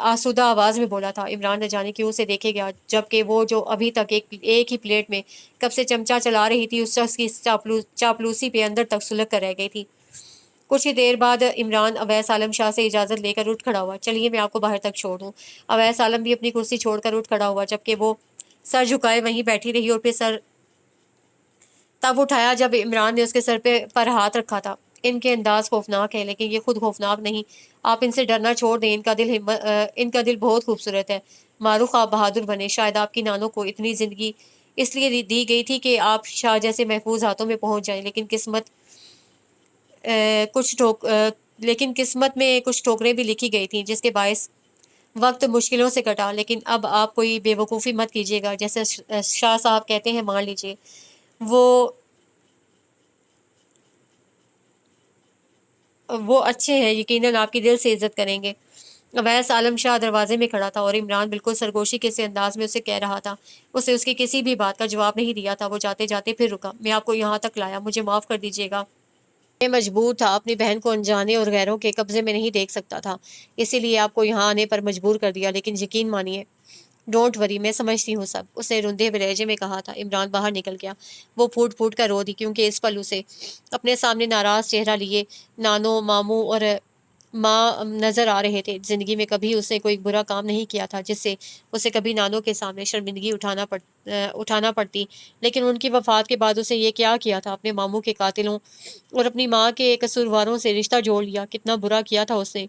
آسودہ آواز میں بولا تھا۔ عمران نہ جانے کیوں اسے دیکھے گیا، جبکہ وہ جو ابھی تک ایک ہی پلیٹ میں کب سے چمچہ چلا رہی تھی، اس شخص کی چاپلوسی پہ اندر تک سلگ کر رہ گئی تھی۔ کچھ ہی دیر بعد عمران اویس عالم شاہ سے اجازت لے کر اٹھ کھڑا ہوا۔ چلیے میں آپ کو باہر تک چھوڑ دوں۔ اویس عالم بھی اپنی کرسی چھوڑ کر اٹھ کھڑا ہوا، جبکہ وہ سر جھکائے وہیں بیٹھی رہی اور پھر سر تب اٹھایا جب عمران نے اس کے سر پر ہاتھ رکھا تھا۔ ان کے انداز خوفناک ہے لیکن یہ خود خوفناک نہیں۔ آپ ان سے ڈرنا چھوڑ دیں، ان کا دل بہت خوبصورت ہے۔ معروف آپ بہادر بنے، شاید آپ کی نانوں کو اتنی زندگی اس لیے دی گئی تھی کہ آپ شاہ جیسے محفوظ ہاتھوں میں پہنچ جائیں، لیکن قسمت میں کچھ ٹھوکریں بھی لکھی گئی تھیں جس کے باعث وقت مشکلوں سے کٹا۔ لیکن اب آپ کوئی بے وقوفی مت کیجیے گا، جیسے شاہ صاحب کہتے ہیں مان لیجیے، وہ اچھے ہیں، یقیناً آپ کی دل سے عزت کریں گے۔ اویس عالم شاہ دروازے میں کھڑا تھا اور عمران بالکل سرگوشی کے سے انداز میں اسے کہہ رہا تھا۔ اسے اس کی کسی بھی بات کا جواب نہیں دیا تھا۔ وہ جاتے جاتے پھر رکا۔ میں آپ کو یہاں تک لایا، مجھے معاف کر دیجیے گا۔ میں مجبور تھا، اپنی بہن کو انجانے اور غیروں کے قبضے میں نہیں دیکھ سکتا تھا، اسی لیے آپ کو یہاں آنے پر مجبور کر دیا، لیکن یقین مانیے، ڈونٹ وری، میں سمجھتی ہوں سب، اس نے روندے ہوئے لہجے میں کہا تھا۔ عمران باہر نکل گیا۔ وہ پھوٹ پھوٹ کر رو دی، کیونکہ اس پل اسے اپنے سامنے ناراض چہرہ لیے نانو، ماموں اور ماں نظر آ رہے تھے۔ زندگی میں کبھی اس نے کوئی برا کام نہیں کیا تھا جس سے اسے کبھی نانوں کے سامنے شرمندگی اٹھانا پڑتی، لیکن ان کی وفات کے بعد اسے یہ کیا تھا، اپنے ماموں کے قاتلوں اور اپنی ماں کے قصورواروں سے رشتہ جوڑ لیا۔ کتنا برا کیا تھا اس نے،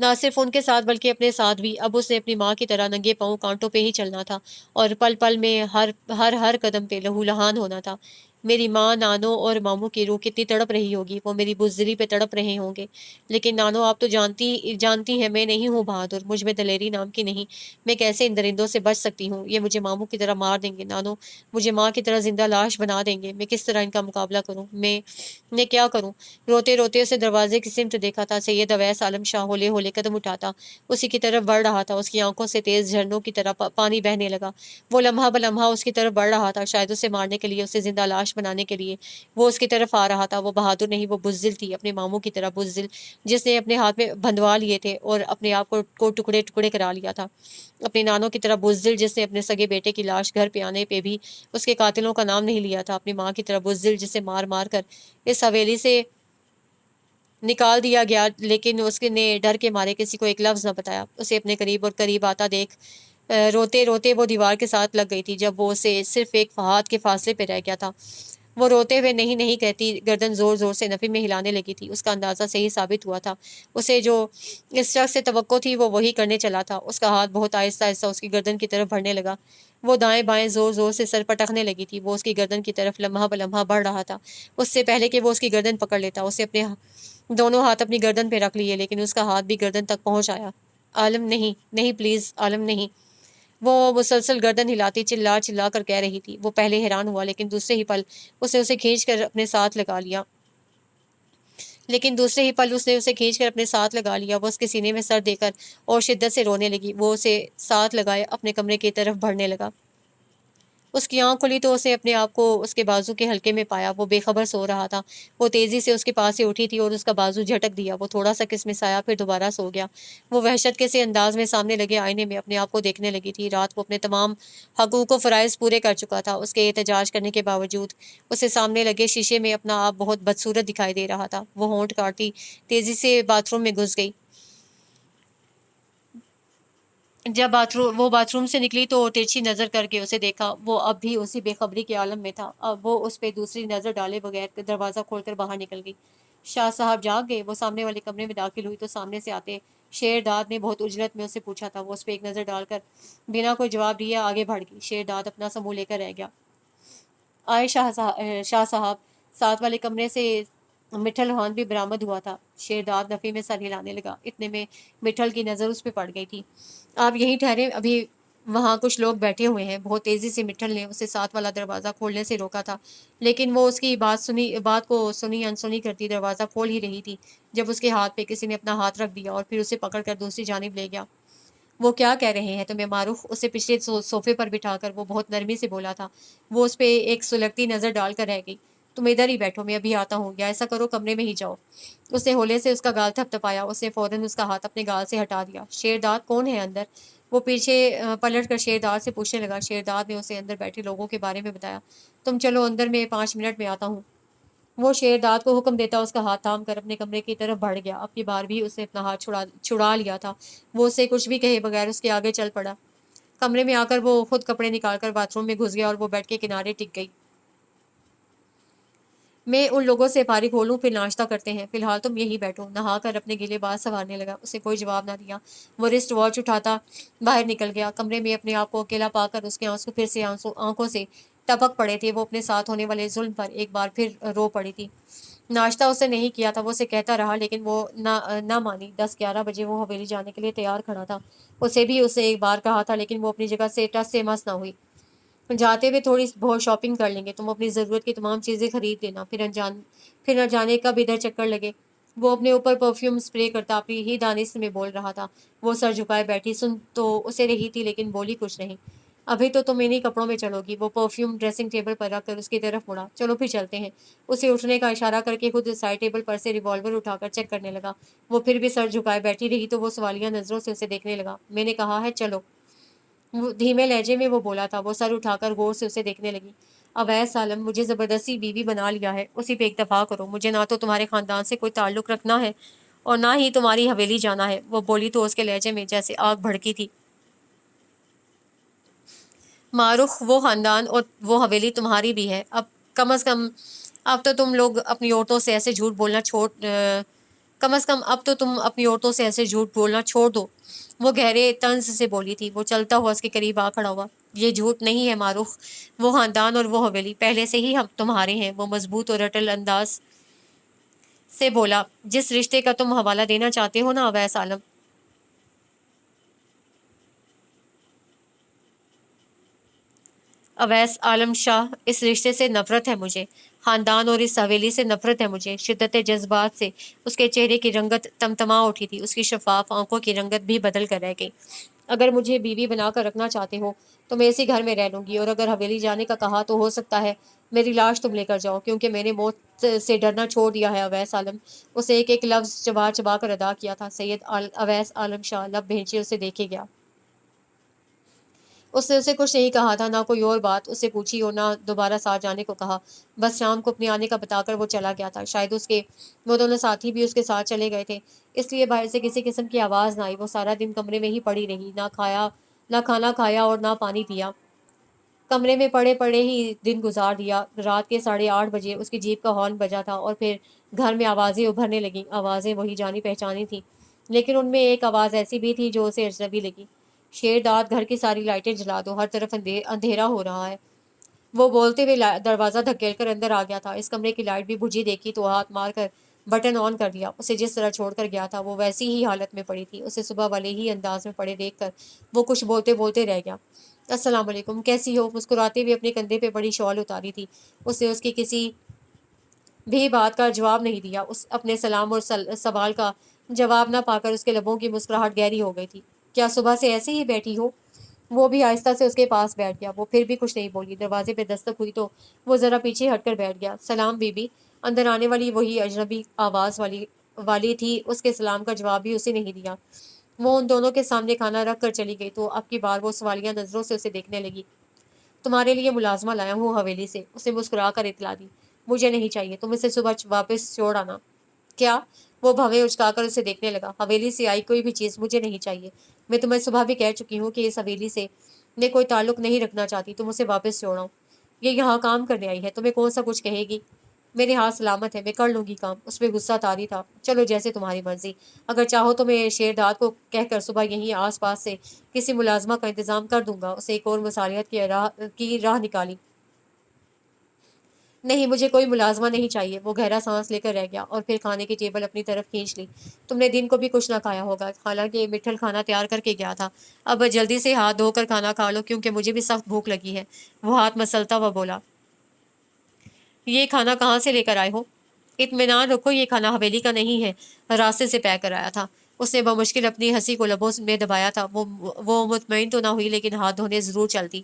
نہ صرف ان کے ساتھ بلکہ اپنے ساتھ بھی۔ اب اس نے اپنی ماں کی طرح ننگے پاؤں کانٹوں پہ ہی چلنا تھا اور پل پل میں ہر قدم پہ لہو لہان ہونا تھا۔ میری ماں، نانوں اور ماموں کی روح کتنی تڑپ رہی ہوگی، وہ میری بزدلی پہ تڑپ رہے ہوں گے، لیکن نانو آپ تو جانتی ہیں میں نہیں ہوں بہادر، مجھ میں دلیری نام کی نہیں، میں کیسے ان درندوں سے بچ سکتی ہوں؟ یہ مجھے ماموں کی طرح مار دیں گے، نانو مجھے ماں کی طرح زندہ لاش بنا دیں گے، میں کس طرح ان کا مقابلہ کروں؟ میں کیا کروں؟ روتے روتے اسے دروازے کی سمت دیکھا تھا۔ سید اویس عالم شاہ ہولے ہولے قدم اٹھاتا اسی کی طرف بڑھ رہا تھا۔ اس کی آنکھوں سے تیز جھرنوں کی طرح پانی بہنے لگا۔ وہ لمحہ بلمحہ اس کی طرف بڑھ رہا تھا، شاید اسے مارنے کے لیے، اسے زندہ لاش بنانے کے لیے وہ اس کی طرف آ رہا تھا۔ وہ بہادر نہیں، وہ بزدل تھی، اپنے ماموں کی طرح بزدل، جس نے اپنے ہاتھ میں بندھوا لیے تھے اور اپنے آپ کو ٹکڑے ٹکڑے کرا لیا تھا۔ اپنی نانوں کی طرح بزدل، جس نے اپنے سگے بیٹے کی لاش گھر پہ آنے پہ بھی اس کے قاتلوں کا نام نہیں لیا تھا۔ اپنی ماں کی طرح بزدل، جسے مار مار کر اس حویلی سے نکال دیا گیا، لیکن اس نے ڈر کے مارے کسی کو ایک لفظ نہ بتایا۔ اسے اپنے قریب اور قریب آتا دیکھ روتے روتے وہ دیوار کے ساتھ لگ گئی تھی، جب وہ اسے صرف ایک ہاتھ کے فاصلے پہ رہ گیا تھا۔ وہ روتے ہوئے نہیں نہیں کہتی گردن زور زور سے نفی میں ہلانے لگی تھی۔ اس کا اندازہ صحیح ثابت ہوا تھا، اسے جو اس شخص سے توقع تھی وہ وہی کرنے چلا تھا۔ اس کا ہاتھ بہت آہستہ آہستہ اس کی گردن کی طرف بڑھنے لگا۔ وہ دائیں بائیں زور زور سے سر پٹکنے لگی تھی۔ وہ اس کی گردن کی طرف لمحہ بلمحہ بڑھ رہا تھا۔ اس سے پہلے کہ وہ اس کی گردن پکڑ لیتا، اسے اپنے دونوں ہاتھ اپنی گردن پہ رکھ لیے، لیکن اس کا ہاتھ بھی گردن تک پہنچ آیا۔ عالم نہیں، نہیں پلیز عالم نہیں۔ وہ مسلسل گردن ہلاتی چلا چلا کر کہہ رہی تھی۔ وہ پہلے حیران ہوا لیکن دوسرے ہی پل اس نے اسے کھینچ کر اپنے ساتھ لگا لیا وہ اس کے سینے میں سر دے کر اور شدت سے رونے لگی۔ وہ اسے ساتھ لگائے اپنے کمرے کی طرف بڑھنے لگا۔ اس کی آنکھ کھلی تو اسے اپنے آپ کو اس کے بازو کے حلقے میں پایا۔ وہ بے خبر سو رہا تھا۔ وہ تیزی سے اس کے پاس سے اٹھی تھی اور اس کا بازو جھٹک دیا۔ وہ تھوڑا سا کسمسایا پھر دوبارہ سو گیا۔ وہ وحشت کے سے انداز میں سامنے لگے آئینے میں اپنے آپ کو دیکھنے لگی تھی۔ رات کو اپنے تمام حقوق و فرائض پورے کر چکا تھا۔ اس کے احتجاج کرنے کے باوجود اسے سامنے لگے شیشے میں اپنا آپ بہت بدصورت دکھائی دے رہا تھا۔ وہ ہونٹ کاٹتی تیزی سے باتھ روم میں گھس گئی۔ جب وہ باتھ روم سے نکلی تو ترچھی نظر کر کے اسے دیکھا۔ وہ اب بھی اسی بے خبری کے عالم میں تھا۔ اب وہ اس پہ دوسری نظر ڈالے بغیر دروازہ کھول کر باہر نکل گئی۔ شاہ صاحب جاگ گئے۔ وہ سامنے والے کمرے میں داخل ہوئی تو سامنے سے آتے شیرداد نے بہت اجلت میں اسے پوچھا تھا۔ وہ اس پہ ایک نظر ڈال کر بنا کوئی جواب دیے آگے بڑھ گئی۔ شیرداد اپنا سا منہ لے کر رہ گیا۔ آئے شاہ صاحب۔ ساتھ والے کمرے سے مٹھل ہان بھی برآمد ہوا تھا۔ شیرداد نفی میں سر ہلانے لگا۔ اتنے میں مٹھل کی نظر اس پہ پڑ گئی تھی۔ آپ یہیں ٹھہرے، ابھی وہاں کچھ لوگ بیٹھے ہوئے ہیں۔ بہت تیزی سے مٹھل نے اسے ساتھ والا دروازہ کھولنے سے روکا تھا لیکن وہ اس کی بات کو سنی انسنی کرتی دروازہ کھول ہی رہی تھی جب اس کے ہاتھ پہ کسی نے اپنا ہاتھ رکھ دیا اور پھر اسے پکڑ کر دوسری جانب لے گیا۔ وہ کیا کہہ رہے ہیں تمہیں معروف؟ اسے پچھلے صوفے پر بٹھا کر وہ بہت نرمی سے بولا تھا۔ وہ اس پہ ایک سلگتی نظر ڈال کر رہ گئی۔ تم ادھر ہی بیٹھو، میں ابھی آتا ہوں، یا ایسا کرو کمرے میں ہی جاؤ۔ اس نے ہولے سے اس کا گال تھپ تھپایا۔ اس نے فوراً اس کا ہاتھ اپنے گال سے ہٹا دیا۔ شیرداد کون ہے اندر؟ وہ پیچھے پلٹ کر شیرداد سے پوچھنے لگا۔ شیرداد نے اسے اندر بیٹھے لوگوں کے بارے میں بتایا۔ تم چلو اندر، میں 5 منٹ میں آتا ہوں۔ وہ شیرداد کو حکم دیتا اس کا ہاتھ تھام کر اپنے کمرے کی طرف بڑھ گیا۔ اب کی بار بھی اس نے اپنا ہاتھ چھڑا لیا تھا۔ وہ اسے کچھ بھی کہے بغیر اس کے آگے چل پڑا۔ کمرے میں آ کر وہ خود کپڑے نکال کر باتھ روم میں گھس گیا اور وہ بیڈ کے کنارے ٹک گئی۔ میں ان لوگوں سے فارغ ہو لوں پھر ناشتہ کرتے ہیں، فی الحال تم یہی بیٹھو۔ نہا کر اپنے گیلے بال سنوارنے لگا۔ اسے کوئی جواب نہ دیا۔ وہ رسٹ واچ اٹھاتا باہر نکل گیا۔ کمرے میں اپنے آپ کو اکیلا پا کر اس کے آنسو پھر سے آنکھوں سے ٹپک پڑے تھے۔ وہ اپنے ساتھ ہونے والے ظلم پر ایک بار پھر رو پڑی تھی۔ ناشتہ اس نے نہیں کیا تھا، وہ اسے کہتا رہا لیکن وہ نہ مانی۔ 10-11 بجے وہ حویلی جانے کے لیے تیار کھڑا تھا۔ اسے بھی اسے ایک بار کہا تھا لیکن وہ اپنی جگہ سے ٹس سے مس نہ ہوئی۔ جاتے ہوئے تھوڑی بہت شاپنگ کر لیں گے، تم اپنی ضرورت کی تمام چیزیں خرید لینا، پھر نہ جانے کب ادھر چکر لگے۔ وہ اپنے اوپر پرفیوم اسپرے کرتا اپنی ہی دانش میں بول رہا تھا۔ وہ سر جھکائے بیٹھی سن تو اسے رہی تھی لیکن بولی کچھ نہیں۔ ابھی تو تم انہی کپڑوں میں چلو گی؟ وہ پرفیوم ڈریسنگ ٹیبل پر رکھ کر اس کی طرف مڑا۔ چلو پھر چلتے ہیں۔ اسے اٹھنے کا اشارہ کر کے خود سائڈ ٹیبل پر سے ریوالور اٹھا کر چیک کرنے لگا۔ وہ پھر بھی سر جھکائے بیٹھی رہی تو وہ سوالیہ نظروں سے اسے دیکھنے لگا۔ میں نے کہا ہے چلو، دھیمے لہجے میں وہ بولا تھا۔ وہ سر اٹھا کر غور سے اسے دیکھنے لگی۔ اویس عالم، مجھے زبردستی بیوی بنا لیا ہے، اسی پہ اکتفا کرو۔ مجھے نہ تو تمہارے خاندان سے کوئی تعلق رکھنا ہے اور نہ ہی تمہاری حویلی جانا ہے۔ وہ بولی تو اس کے لہجے میں جیسے آگ بھڑکی تھی۔ معروف، وہ خاندان اور وہ حویلی تمہاری بھی ہے۔ کم از کم اب تو تم لوگ اپنی عورتوں سے ایسے جھوٹ بولنا چھوڑ دو۔ وہ گہرے طنز سے بولی تھی۔ وہ چلتا ہوا اس کے قریب آ کھڑا ہوا۔ یہ جھوٹ نہیں ہے معروف، وہ خاندان اور وہ حویلی پہلے سے ہی ہم تمہارے ہیں۔ وہ مضبوط اور رٹل انداز سے بولا۔ جس رشتے کا تم حوالہ دینا چاہتے ہو نا اویس عالم، اویس عالم شاہ، اس رشتے سے نفرت ہے مجھے، خاندان اور اس حویلی سے نفرت ہے مجھے۔ شدت جذبات سے اس کے چہرے کی رنگت تمتما اٹھی تھی۔ اس کی شفاف آنکھوں کی رنگت بھی بدل کر رہ گئی۔ اگر مجھے بیوی بنا کر رکھنا چاہتے ہو تو میں اسی گھر میں رہ لوں گی، اور اگر حویلی جانے کا کہا تو ہو سکتا ہے میری لاش تم لے کر جاؤ، کیونکہ میں نے موت سے ڈرنا چھوڑ دیا ہے اویس عالم۔ اسے ایک ایک لفظ چبا چبا کر ادا کیا تھا۔ سید اویس عالم شاہ لب بھینچے اسے دیکھے گیا۔ اس نے اسے کچھ نہیں کہا تھا، نہ کوئی اور بات اسے پوچھی اور نہ دوبارہ ساتھ جانے کو کہا۔ بس شام کو اپنے آنے کا بتا کر وہ چلا گیا تھا۔ شاید وہ دونوں ساتھی بھی اس کے ساتھ چلے گئے تھے، اس لیے باہر سے کسی قسم کی آواز نہ آئی۔ وہ سارا دن کمرے میں ہی پڑی رہی، نہ کھانا کھایا اور نہ پانی پیا۔ کمرے میں پڑے پڑے ہی دن گزار دیا۔ رات کے 8:30 بجے اس کی جیپ کا ہارن بجا تھا اور پھر گھر میں آوازیں ابھرنے لگیں۔ آوازیں وہی جانی پہچانی تھیں لیکن ان میں ایک آواز ایسی بھی تھی جو اسے اجنبی لگی۔ شیرداد، گھر کی ساری لائٹیں جلا دو، ہر طرف اندھیرا ہو رہا ہے۔ وہ بولتے ہوئے دروازہ دھکیل کر اندر آ گیا تھا۔ اس کمرے کی لائٹ بھی بجھی دیکھی تو ہاتھ مار کر بٹن آن کر دیا۔ اسے جس طرح چھوڑ کر گیا تھا وہ ویسی ہی حالت میں پڑی تھی۔ اسے صبح والے ہی انداز میں پڑے دیکھ کر وہ کچھ بولتے بولتے رہ گیا۔ السلام علیکم، کیسی ہو؟ مسکراتے ہوئے اپنے کندھے پہ بڑی شال اتاری تھی اس نے۔ اس کی کسی بھی بات کا جواب نہیں دیا۔ اس اپنے سلام اور سوال کا جواب نہ پا کر اس کے لبوں کی مسکراہٹ گہری ہو گئی تھی۔ کیا صبح سے ایسے ہی بیٹھی ہو؟ وہ بھی آہستہ سے اس کے پاس بیٹھ گیا۔ وہ پھر بھی کچھ نہیں بولی۔ دروازے پہ دستک ہوئی تو وہ ذرا پیچھے ہٹ کر بیٹھ گیا۔ سلام بی بی۔ اندر آنے والی وہی اجنبی آواز والی تھی۔ اس کے سلام کا جواب بھی اسے نہیں دیا۔ وہ ان دونوں کے سامنے کھانا رکھ کر چلی گئی تو اب کی بار وہ سوالیہ نظروں سے اسے دیکھنے لگی۔ تمہارے لیے ملازمہ لایا ہوں حویلی سے، اسے مسکرا کر اطلاع دی۔ مجھے نہیں چاہیے، تم اسے صبح واپس چھوڑ آنا۔ کیا؟ وہ بھویں اچکا کر اسے دیکھنے لگا۔ حویلی سے آئی کوئی بھی چیز مجھے نہیں چاہیے۔ میں تمہیں صبح بھی کہہ چکی ہوں کہ اس حویلی سے میں کوئی تعلق نہیں رکھنا چاہتی، تم اسے واپس چھوڑاؤ۔ یہ یہاں کام کرنے آئی ہے، تمہیں کون سا کچھ کہے گی؟ میرے ہاتھ سلامت ہے، میں کر لوں گی کام۔ اس پہ غصہ طاری تھا۔ چلو جیسے تمہاری مرضی، اگر چاہو تو میں شیرداد کو کہہ کر صبح یہیں آس پاس سے کسی ملازمہ کا انتظام کر دوں گا۔ اسے ایک اور مصالحت کی راہ نکالی۔ نہیں، مجھے کوئی ملازمہ نہیں چاہیے۔ وہ گہرا سانس لے کر رہ گیا اور پھر کھانے کی ٹیبل اپنی طرف کھینچ لی۔ تم نے دن کو بھی کچھ نہ کھایا ہوگا، حالانکہ مٹھل کھانا تیار کر کے گیا تھا۔ اب جلدی سے ہاتھ دھو کر کھانا کھا لو کیونکہ مجھے بھی سخت بھوک لگی ہے۔ وہ ہاتھ مسلتا ہوا بولا۔ یہ کھانا کہاں سے لے کر آئے ہو؟ اطمینان رکھو، یہ کھانا حویلی کا نہیں ہے، راستے سے پیک کر آیا تھا۔ اس نے بمشکل اپنی ہنسی کو لبوں میں دبایا تھا۔ وہ مطمئن تو نہ ہوئی لیکن ہاتھ دھونے ضرور چلتی۔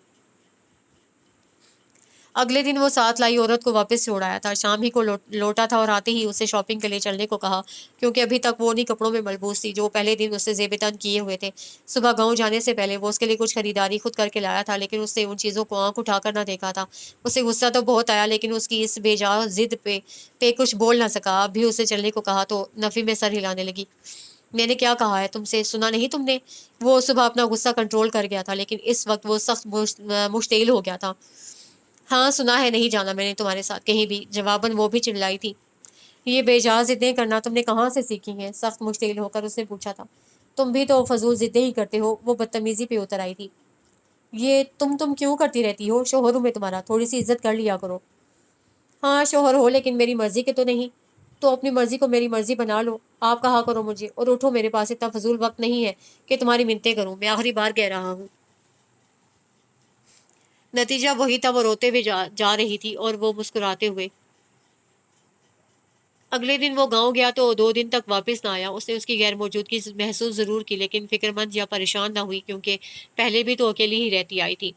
اگلے دن وہ ساتھ لائی عورت کو واپس چھوڑ آیا تھا۔ شام ہی کو لوٹا تھا اور آتے ہی اسے شاپنگ کے لیے چلنے کو کہا کیونکہ ابھی تک وہ انہی کپڑوں میں ملبوس تھی جو وہ پہلے دن اسے زیب تن کیے ہوئے تھے۔ صبح گاؤں جانے سے پہلے وہ اس کے لیے کچھ خریداری خود کر کے لایا تھا لیکن اس نے ان چیزوں کو آنکھ اٹھا کر نہ دیکھا تھا۔ اسے غصہ تو بہت آیا لیکن اس کی اس بے جا ضد پہ کچھ بول نہ سکا۔ اب بھی اسے چلنے کو کہا تو نفی میں سر ہلانے لگی۔ میں نے کیا کہا ہے تم سے، سنا نہیں تم نے؟ وہ صبح اپنا غصہ کنٹرول کر گیا تھا لیکن اس وقت وہ سخت مشتعل ہو گیا تھا۔ ہاں سنا ہے، نہیں جانا میں نے تمہارے ساتھ کہیں بھی، جواباً وہ بھی چلائی تھی۔ یہ بے جا ضدیں کرنا تم نے کہاں سے سیکھی ہیں؟ سخت مشتعل ہو کر اس نے پوچھا تھا۔ تم بھی تو فضول ضدیں ہی کرتے ہو، وہ بدتمیزی پہ اتر آئی تھی۔ یہ تم کیوں کرتی رہتی ہو؟ شوہر ہوں میں تمہارا، تھوڑی سی عزت کر لیا کرو۔ ہاں شوہر ہو لیکن میری مرضی کے تو نہیں۔ تو اپنی مرضی کو میری مرضی بنا لو، آپ کہا کرو مجھے، اور اٹھو، میرے پاس اتنا فضول وقت نہیں ہے کہ تمہاری منتیں کروں، میں آخری بار کہہ رہا ہوں۔ نتیجہ وہی تھا، وہ روتے ہوئے جا رہی تھی اور وہ مسکراتے ہوئے۔ اگلے دن وہ گاؤں گیا تو 2 دن تک واپس نہ آیا۔ اس نے اس کی غیر موجودگی محسوس ضرور کی لیکن فکر مند یا پریشان نہ ہوئی کیونکہ پہلے بھی تو اکیلی ہی رہتی آئی تھی۔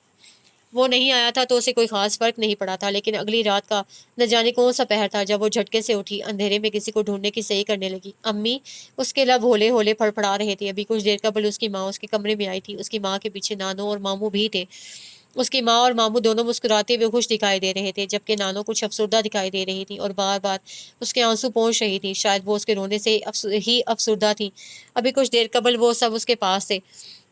وہ نہیں آیا تھا تو اسے کوئی خاص فرق نہیں پڑا تھا لیکن اگلی رات کا نہ جانے کون سا پہر تھا جب وہ جھٹکے سے اٹھی، اندھیرے میں کسی کو ڈھونڈنے کی صحیح کرنے لگی۔ امی! اس کے لب ہولے ہولے پھڑپڑا رہے تھے۔ ابھی کچھ دیر قبل اس کی ماں اس کے کمرے میں آئی تھی۔ اس کی ماں کے پیچھے نانو اور ماموں بھی تھے۔ اس کی ماں اور ماموں دونوں مسکراتے ہوئے خوش دکھائی دے رہے تھے جبکہ نانو کچھ افسردہ دکھائی دے رہی تھی اور بار بار اس کے آنسو پہنچ رہی تھی۔ شاید وہ اس کے رونے سے ہی افسردہ تھی۔ ابھی کچھ دیر قبل وہ سب اس کے پاس تھے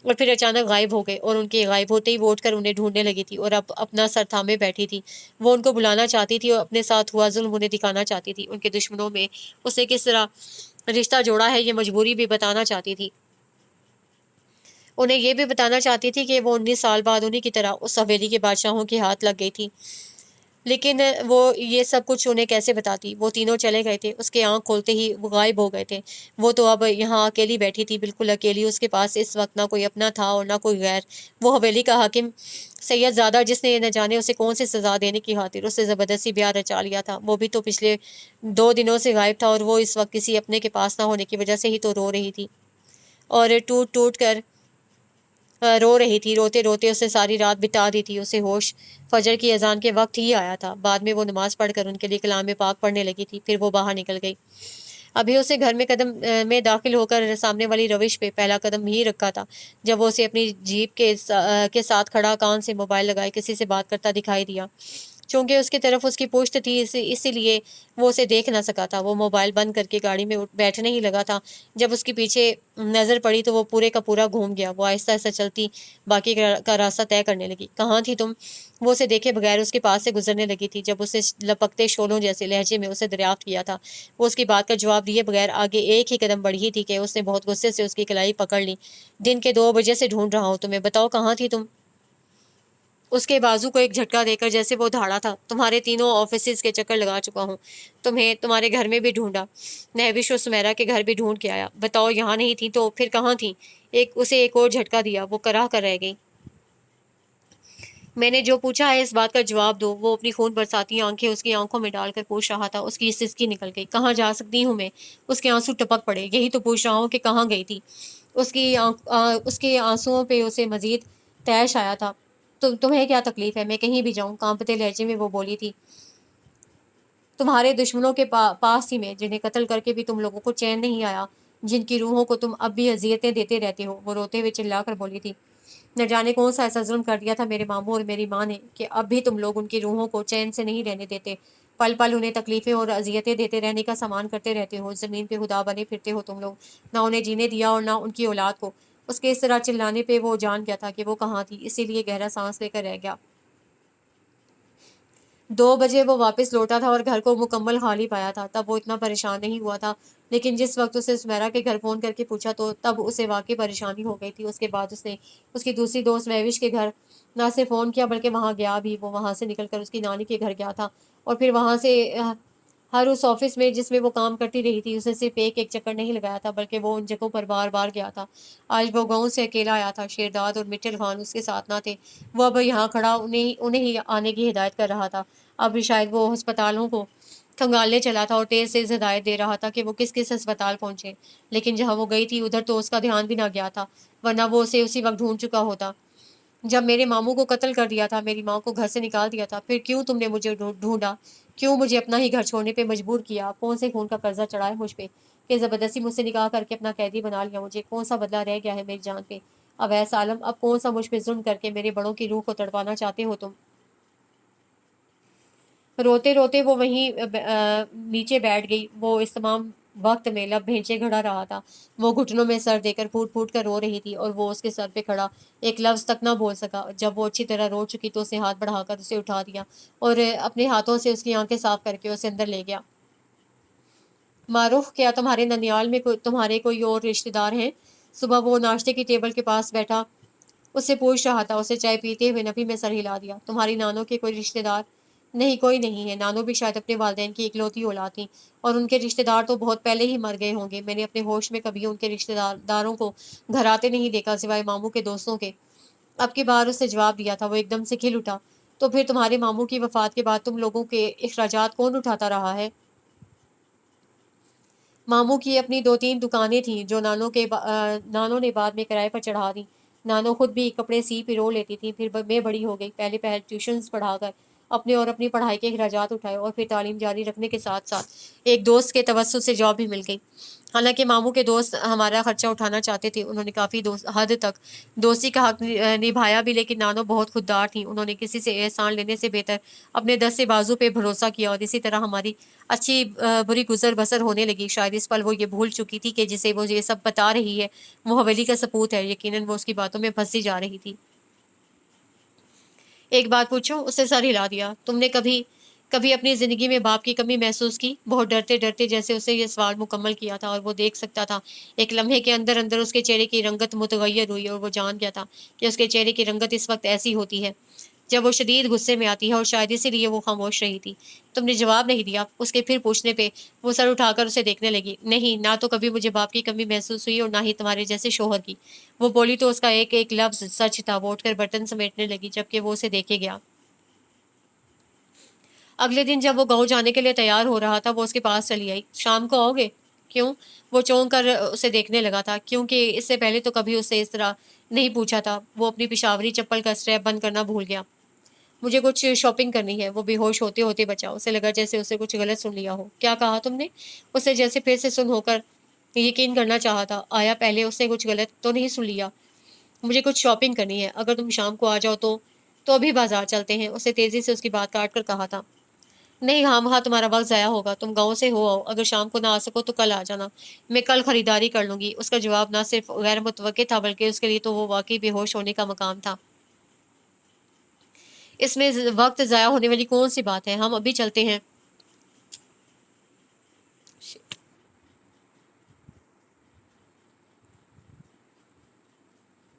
اور پھر اچانک غائب ہو گئے اور ان کے غائب ہوتے ہی وہ اٹھ کر انہیں ڈھونڈنے لگی تھی اور اب اپنا سر تھامے بیٹھی تھی۔ وہ ان کو بلانا چاہتی تھی اور اپنے ساتھ ہوا ظلم انہیں دکھانا چاہتی تھی۔ ان کے دشمنوں میں اس نے کس طرح رشتہ جوڑا ہے یہ مجبوری بھی بتانا چاہتی تھی۔ انہیں یہ بھی بتانا چاہتی تھی کہ وہ 19 سال بعد انہی کی طرح اس حویلی کے بادشاہوں کے ہاتھ لگ گئی تھی، لیکن وہ یہ سب کچھ انہیں کیسے بتاتی؟ وہ تینوں چلے گئے تھے، اس کے آنکھ کھولتے ہی وہ غائب ہو گئے تھے۔ وہ تو اب یہاں اکیلی بیٹھی تھی، بالکل اکیلی۔ اس کے پاس اس وقت نہ کوئی اپنا تھا اور نہ کوئی غیر۔ وہ حویلی کا حاکم سید زادہ جس نے نہ جانے اسے کون سی سزا دینے کی خاطر اس سے زبردستی بیاہ رچا لیا تھا، وہ بھی تو پچھلے 2 دنوں سے غائب تھا اور وہ اس وقت کسی اپنے کے پاس نہ ہونے کی وجہ سے ہی تو رو رہی تھی اور ٹوٹ ٹوٹ کر رو رہی تھی۔ روتے روتے اسے ساری رات بتا دی تھی۔ اسے ہوش فجر کی اذان کے وقت ہی آیا تھا۔ بعد میں وہ نماز پڑھ کر ان کے لیے کلام پاک پڑھنے لگی تھی، پھر وہ باہر نکل گئی۔ ابھی اسے گھر میں قدم میں داخل ہو کر سامنے والی روش پہ پہلا قدم ہی رکھا تھا جب وہ اسے اپنی جیپ کے ساتھ کھڑا کان سے موبائل لگائے کسی سے بات کرتا دکھائی دیا۔ چونکہ اس کی طرف اس کی پشت تھی اسی لیے وہ اسے دیکھ نہ سکا تھا۔ وہ موبائل بند کر کے گاڑی میں بیٹھنے ہی لگا تھا، جب اس کے پیچھے نظر پڑی تو وہ پورے کا پورا گھوم گیا۔ وہ آہستہ آہستہ چلتی باقی کا راستہ طے کرنے لگی۔ کہاں تھی تم؟ وہ اسے دیکھے بغیر اس کے پاس سے گزرنے لگی تھی۔ جب اسے لپکتے شولوں جیسے لہجے میں اسے دریافت کیا تھا، وہ اس کی بات کا جواب دیے بغیر آگے ایک ہی قدم بڑھی تھی کہ اس نے بہت غصے سے اس کی کلائی پکڑ لی۔ دن کے 2 بجے سے ڈھونڈ رہا ہوں تمہیں، بتاؤ کہاں تھی تم؟ اس کے بازو کو ایک جھٹکا دے کر جیسے وہ دھاڑا تھا، تمہارے تینوں آفیسز کے چکر لگا چکا ہوں، تمہیں تمہارے گھر میں بھی ڈھونڈا، مہوش اور سمیرا کے گھر بھی ڈھونڈ کے آیا، بتاؤ یہاں نہیں تھی تو پھر کہاں تھی؟ اسے ایک اور جھٹکا دیا، وہ کراہ کر رہ گئی۔ میں نے جو پوچھا ہے اس بات کا جواب دو، وہ اپنی خون برساتی آنکھیں اس کی آنکھوں میں ڈال کر پوچھ رہا تھا۔ اس کی سسکی نکل گئی۔ کہاں جا سکتی ہوں میں؟ اس کے آنسو ٹپک پڑے۔ یہی تو پوچھ رہا ہوں کہ کہاں گئی تھی؟ اس کے آنسوؤں پہ اسے مزید تیش آیا تھا۔ تمہیں کیا تکلیف ہے؟ میں کہیں بھی جاؤں؟ کانپتے لہجے میں وہ بولی تھی۔ تمہارے دشمنوں کے پاس تھی میں، جنہیں قتل کر کے بھی تم لوگوں کو چین نہیں آیا، جن کی روحوں کو تم اب بھی اذیتیں دیتے رہتے ہو۔ وہ روتے ہوئے چلا کر بولی تھی، نہ جانے کون سا ایسا ظلم کر دیا تھا میرے ماموں اور میری ماں نے کہ اب بھی تم لوگ ان کی روحوں کو چین سے نہیں رہنے دیتے، پل پل انہیں تکلیفیں اور اذیتیں دیتے رہنے کا سامان کرتے رہتے ہو۔ زمین پہ خدا بنے پھرتے ہو تم لوگ، نہ انہیں جینے دیا اور نہ ان کی اولاد کو۔ اس کے اس طرح چلانے پہ وہ جان گیا تھا کہ وہ کہاں تھی، اسی لیے گہرا سانس لے کر رہ گیا۔ 2 بجے وہ واپس لوٹا تھا اور گھر کو مکمل خالی پایا تھا۔ تب وہ اتنا پریشان نہیں ہوا تھا، لیکن جس وقت اسے سمیرا کے گھر فون کر کے پوچھا تو تب اسے واقعی پریشانی ہو گئی تھی۔ اس کے بعد اس نے اس کی دوسری دوست مہوش کے گھر نہ صرف فون کیا بلکہ وہاں گیا بھی۔ وہ وہاں سے نکل کر اس کی نانی کے گھر گیا تھا اور پھر وہاں سے ہر اس آفس میں جس میں وہ کام کرتی رہی تھی اسے صرف ایک چکر نہیں لگایا تھا بلکہ وہ ان جگہوں پر بار بار گیا تھا۔ آج وہ گاؤں سے اکیلا آیا تھا، شیرداد اور مٹل خان اس کے ساتھ نہ تھے۔ وہ اب یہاں کھڑا انہیں ہی آنے کی ہدایت کر رہا تھا۔ اب بھی شاید وہ ہسپتالوں کو کھنگالنے چلا تھا اور تیز تیز ہدایت دے رہا تھا کہ وہ کس کس ہسپتال پہنچے، لیکن جہاں وہ گئی تھی ادھر تو اس کا دھیان بھی نہ گیا تھا، ورنہ وہ اسے اسی وقت ڈھونڈ چکا ہوتا۔ جب میرے ماموں کو قتل کر دیا تھا، میری ماں کو گھر سے نکال دیا تھا، پھر کیوں تم نے مجھے ڈھونڈا؟ کیوں مجھے اپنا ہی گھر چھوڑنے پہ مجبور کیا؟ کون سے خون کا قرضہ چڑھا ہے مجھ پہ کہ زبردستی مجھ سے نکاح کر کے اپنا قیدی بنا لیا مجھے؟ کون سا بدلہ رہ گیا ہے میری جان پہ؟ اویس عالم، اب کون سا مجھ پہ ظلم کر کے میرے بڑوں کی روح کو تڑپانا چاہتے ہو تم؟ روتے روتے وہ وہیں نیچے بیٹھ گئی۔ وہ اس تمام وقت میں لب بھینچے کھڑا رہا تھا۔ وہ گھٹنوں میں سر دے کر پھوٹ پھوٹ کر رو رہی تھی اور وہ اس کے سر پہ کھڑا ایک لفظ تک نہ بول سکا۔ جب وہ اچھی طرح رو چکی تو اس نے ہاتھ بڑھا کر اسے اٹھا دیا اور اپنے ہاتھوں سے اس کی آنکھیں صاف کر کے اسے اندر لے گیا۔ معروف، کیا تمہارے ننیال میں تمہارے کوئی اور رشتے دار ہیں؟ صبح وہ ناشتے کی ٹیبل کے پاس بیٹھا اس سے پوچھ رہا تھا۔ اسے چائے پیتے ہوئے نفی میں سر ہلا دیا۔ تمہاری نانوں کے کوئی رشتے دار؟ نہیں، کوئی نہیں ہے۔ نانوں بھی شاید اپنے والدین کی اکلوتی اولاد تھیں اور ان کے رشتے دار تو بہت پہلے ہی مر گئے ہوں گے۔ میں نے اپنے ہوش میں کبھی ان کے رشتے داروں کو گھر آتے نہیں دیکھا سوائے ماموں کے دوستوں کے۔ اب کی بار اس نے جواب دیا تھا۔ وہ ایک دم سے کھل اٹھا۔ تو پھر تمہارے ماموں کی وفات کے بعد تم لوگوں کے اخراجات کون اٹھاتا رہا ہے؟ ماموں کی اپنی 2-3 دکانیں تھیں جو نانوں نے بعد میں کرائے پر چڑھا دیں۔ نانوں خود بھی کپڑے سی پرو لیتی تھیں، پھر میں بڑی ہو گئی، پہلے ٹیوشنز پڑھا کر اپنے اور اپنی پڑھائی کے اخراجات اٹھائے اور پھر تعلیم جاری رکھنے کے ساتھ ساتھ ایک دوست کے توسط سے جاب بھی مل گئی۔ حالانکہ ماموں کے دوست ہمارا خرچہ اٹھانا چاہتے تھے، انہوں نے کافی حد تک دوستی کا حق نبھایا بھی، لیکن نانوں بہت خوددار تھیں۔ انہوں نے کسی سے احسان لینے سے بہتر اپنے دس بازو پہ بھروسہ کیا اور اسی طرح ہماری اچھی بری گزر بسر ہونے لگی۔ شاید اس پل وہ یہ بھول چکی تھی کہ جسے وہ یہ سب بتا رہی ہے وہ حویلی کا سپوت ہے۔ یقیناً وہ اس کی باتوں میں پھنسی جا رہی تھی۔ ایک بات پوچھوں؟ اسے سر ہلا دیا۔ تم نے کبھی اپنی زندگی میں باپ کی کمی محسوس کی؟ بہت ڈرتے ڈرتے جیسے اسے یہ سوال مکمل کیا تھا اور وہ دیکھ سکتا تھا ایک لمحے کے اندر اندر اس کے چہرے کی رنگت متغیر ہوئی اور وہ جان گیا تھا کہ اس کے چہرے کی رنگت اس وقت ایسی ہوتی ہے جب وہ شدید غصے میں آتی ہے، اور شاید اسی لیے وہ خاموش رہی تھی۔ تم نے جواب نہیں دیا؟ اس کے پھر پوچھنے پہ وہ سر اٹھا کر اسے دیکھنے لگی۔ نہیں، نہ تو کبھی مجھے باپ کی کمی محسوس ہوئی اور نہ ہی تمہارے جیسے شوہر کی۔ وہ بولی تو اس کا ایک ایک لفظ سچ تھا۔ وہ اٹھ کر برتن سمیٹنے لگی جبکہ وہ اسے دیکھے گیا۔ اگلے دن جب وہ گاؤں جانے کے لیے تیار ہو رہا تھا وہ اس کے پاس چلی آئی۔ شام کو آؤ گے؟ کیوں؟ وہ چونک کر اسے دیکھنے لگا تھا، کیونکہ اس سے پہلے تو کبھی اسے اس طرح نہیں پوچھا تھا۔ وہ اپنی پشاوری چپل کا اسٹریپ بند کرنا بھول گیا۔ مجھے کچھ شاپنگ کرنی ہے۔ وہ بے ہوش ہوتے ہوتے بچا۔ اسے لگا جیسے اسے کچھ غلط سن لیا ہو۔ کیا کہا تم نے؟ اسے جیسے پھر سے سن ہو کر یقین کرنا چاہا تھا۔ آیا پہلے اس نے کچھ غلط تو نہیں سن لیا؟ مجھے کچھ شاپنگ کرنی ہے، اگر تم شام کو آ جاؤ تو ابھی بازار چلتے ہیں۔ اسے تیزی سے اس کی بات کاٹ کر کہا تھا۔ نہیں، ہاں تمہارا وقت ضائع ہوگا، تم گاؤں سے ہو آؤ، اگر شام کو نہ آ سکو تو کل آ جانا، میں کل خریداری کر لوں گی۔ اس کا جواب نہ صرف غیر متوقع تھا بلکہ اس کے لیے تو وہ واقعی بے ہوش ہونے کا مقام تھا۔ اس میں وقت ضائع ہونے والی کون سی بات ہے؟ ہم ابھی چلتے ہیں۔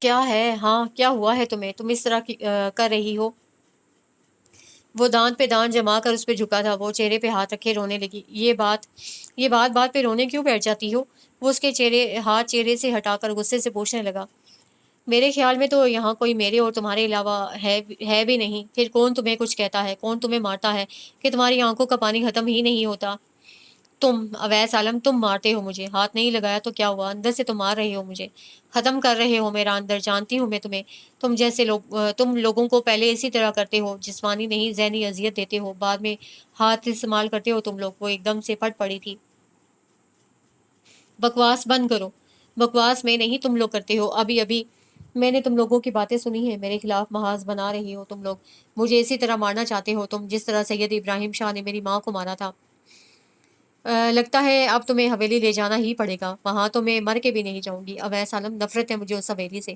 کیا ہے؟ ہاں کیا ہوا ہے تمہیں؟ تم اس طرح کر رہی ہو؟ وہ دانت پہ دانت جما کر اس پہ جھکا تھا۔ وہ چہرے پہ ہاتھ رکھے رونے لگی۔ یہ بات بات پہ رونے کیوں بیٹھ جاتی ہو؟ وہ اس کے ہاتھ چہرے سے ہٹا کر غصے سے پوچھنے لگا۔ میرے خیال میں تو یہاں کوئی میرے اور تمہارے علاوہ ہے بھی نہیں۔ پھر کون تمہیں کچھ کہتا ہے؟ کون تمہیں مارتا ہے کہ تمہاری آنکھوں کا پانی ختم ہی نہیں ہوتا؟ تم اویس عالم، تم مارتے ہو مجھے۔ ہاتھ نہیں لگایا تو کیا ہوا؟ اندر سے تم مار رہے ہو مجھے، ختم کر رہے ہو میرا اندر۔ جانتی ہوں میں تمہیں، تم جیسے تم لوگوں کو پہلے اسی طرح کرتے ہو، جسمانی نہیں ذہنی اذیت دیتے ہو، بعد میں ہاتھ استعمال کرتے ہو تم لوگ۔ وہ ایک دم سے پھٹ پڑی تھی۔ بکواس بند کرو۔ بکواس میں نہیں، تم لوگ کرتے ہو۔ ابھی میں نے تم لوگوں کی باتیں سنی ہیں، میرے خلاف محاذ بنا رہی ہو تم لوگ۔ مجھے اسی طرح مارنا چاہتے ہو تم جس طرح سید ابراہیم شاہ نے میری ماں کو مارا تھا۔ لگتا ہے اب تمہیں حویلی لے جانا ہی پڑے گا، وہاں تو میں مر کے بھی نہیں جاؤں گی۔ اویس عالم، نفرت ہے مجھے اس حویلی سے۔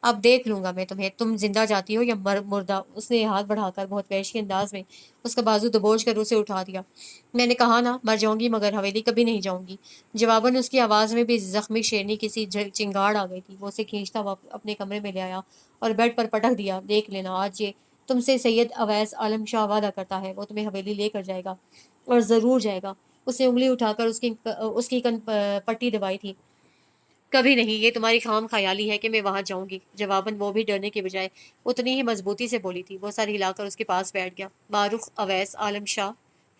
اب دیکھ لوں گا میں تمہیں، تم زندہ جاتی ہو یا مردہ۔ اس نے ہاتھ بڑھا کر بہت وحشی انداز میں اس کا بازو دبوچ کر اسے اٹھا دیا۔ میں نے کہا نا مر جاؤں گی مگر حویلی کبھی نہیں جاؤں گی۔ جواباً اس کی آواز میں بھی زخمی شیرنی کسی چنگاڑ آ گئی تھی۔ وہ اسے کھینچتا ہوا اپنے کمرے میں لے آیا اور بیڈ پر پٹک دیا۔ دیکھ لینا، آج یہ تم سے سید اویس عالم شاہ وعدہ کرتا ہے وہ تمہیں حویلی لے کر جائے گا، اور ضرور جائے گا۔ اس نے انگلی اٹھا کر اس کی کن پٹی دبائی تھی۔ کبھی نہیں، یہ تمہاری خام خیالی ہے کہ میں وہاں جاؤں گی۔ جواباً وہ بھی ڈرنے کے بجائے اتنی ہی مضبوطی سے بولی تھی۔ وہ سر ہلا کر اس کے پاس بیٹھ گیا۔ معروف اویس عالم شاہ،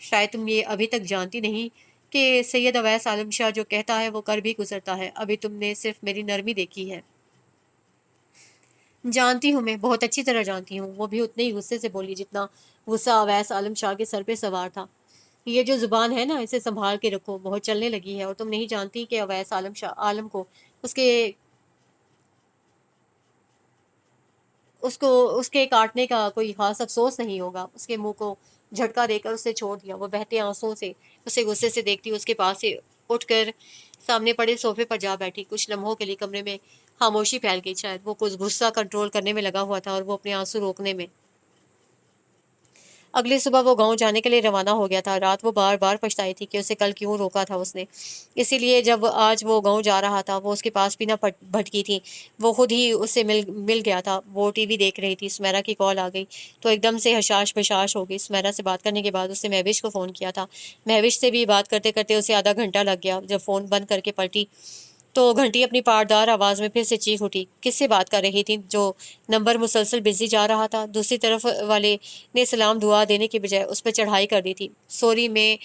شاید تم یہ ابھی تک جانتی نہیں کہ سید اویس عالم شاہ جو کہتا ہے وہ کر بھی گزرتا ہے۔ ابھی تم نے صرف میری نرمی دیکھی ہے۔ جانتی ہوں، میں بہت اچھی طرح جانتی ہوں۔ وہ بھی اتنے ہی غصے سے بولی جتنا غصہ اویس عالم شاہ کے سر پہ سوار تھا۔ یہ جو زبان ہے نا، اسے سنبھال کے رکھو، بہت چلنے لگی ہے، اور تم نہیں جانتی کہ اویس عالم کو اس کے کاٹنے کا کوئی خاص افسوس نہیں ہوگا۔ اس کے منہ کو جھٹکا دے کر اسے چھوڑ دیا۔ وہ بہتے آنسوؤں سے اسے غصے سے دیکھتی اس کے پاس سے اٹھ کر سامنے پڑے صوفے پر جا بیٹھی۔ کچھ لمحوں کے لیے کمرے میں خاموشی پھیل گئی۔ شاید وہ کچھ غصہ کنٹرول کرنے میں لگا ہوا تھا اور وہ اپنے آنسو روکنے میں۔ اگلی صبح وہ گاؤں جانے کے لیے روانہ ہو گیا تھا۔ رات وہ بار بار پچھتائی تھی کہ اسے کل کیوں روکا تھا اس نے۔ اسی لیے جب آج وہ گاؤں جا رہا تھا، وہ اس کے پاس بھی نہ بھٹکی تھی۔ وہ خود ہی اس سے مل گیا تھا۔ وہ ٹی وی دیکھ رہی تھی، سمیرا کی کال آ گئی تو ایک دم سے حشاش بشاش ہو گئی۔ سمیرا سے بات کرنے کے بعد اس نے مہوش کو فون کیا تھا۔ مہوش سے بھی بات کرتے کرتے اسے آدھا گھنٹہ لگ گیا۔ جب فون بند کر کے پلٹی تو گھنٹی اپنی پاردار آواز میں پھر سے چیخ اٹھی۔ کس سے بات کر رہی تھی جو نمبر مسلسل بزی جا رہا تھا؟ دوسری طرف والے نے سلام دعا دینے کے بجائے اس پہ چڑھائی کر دی تھی۔ سوری، میں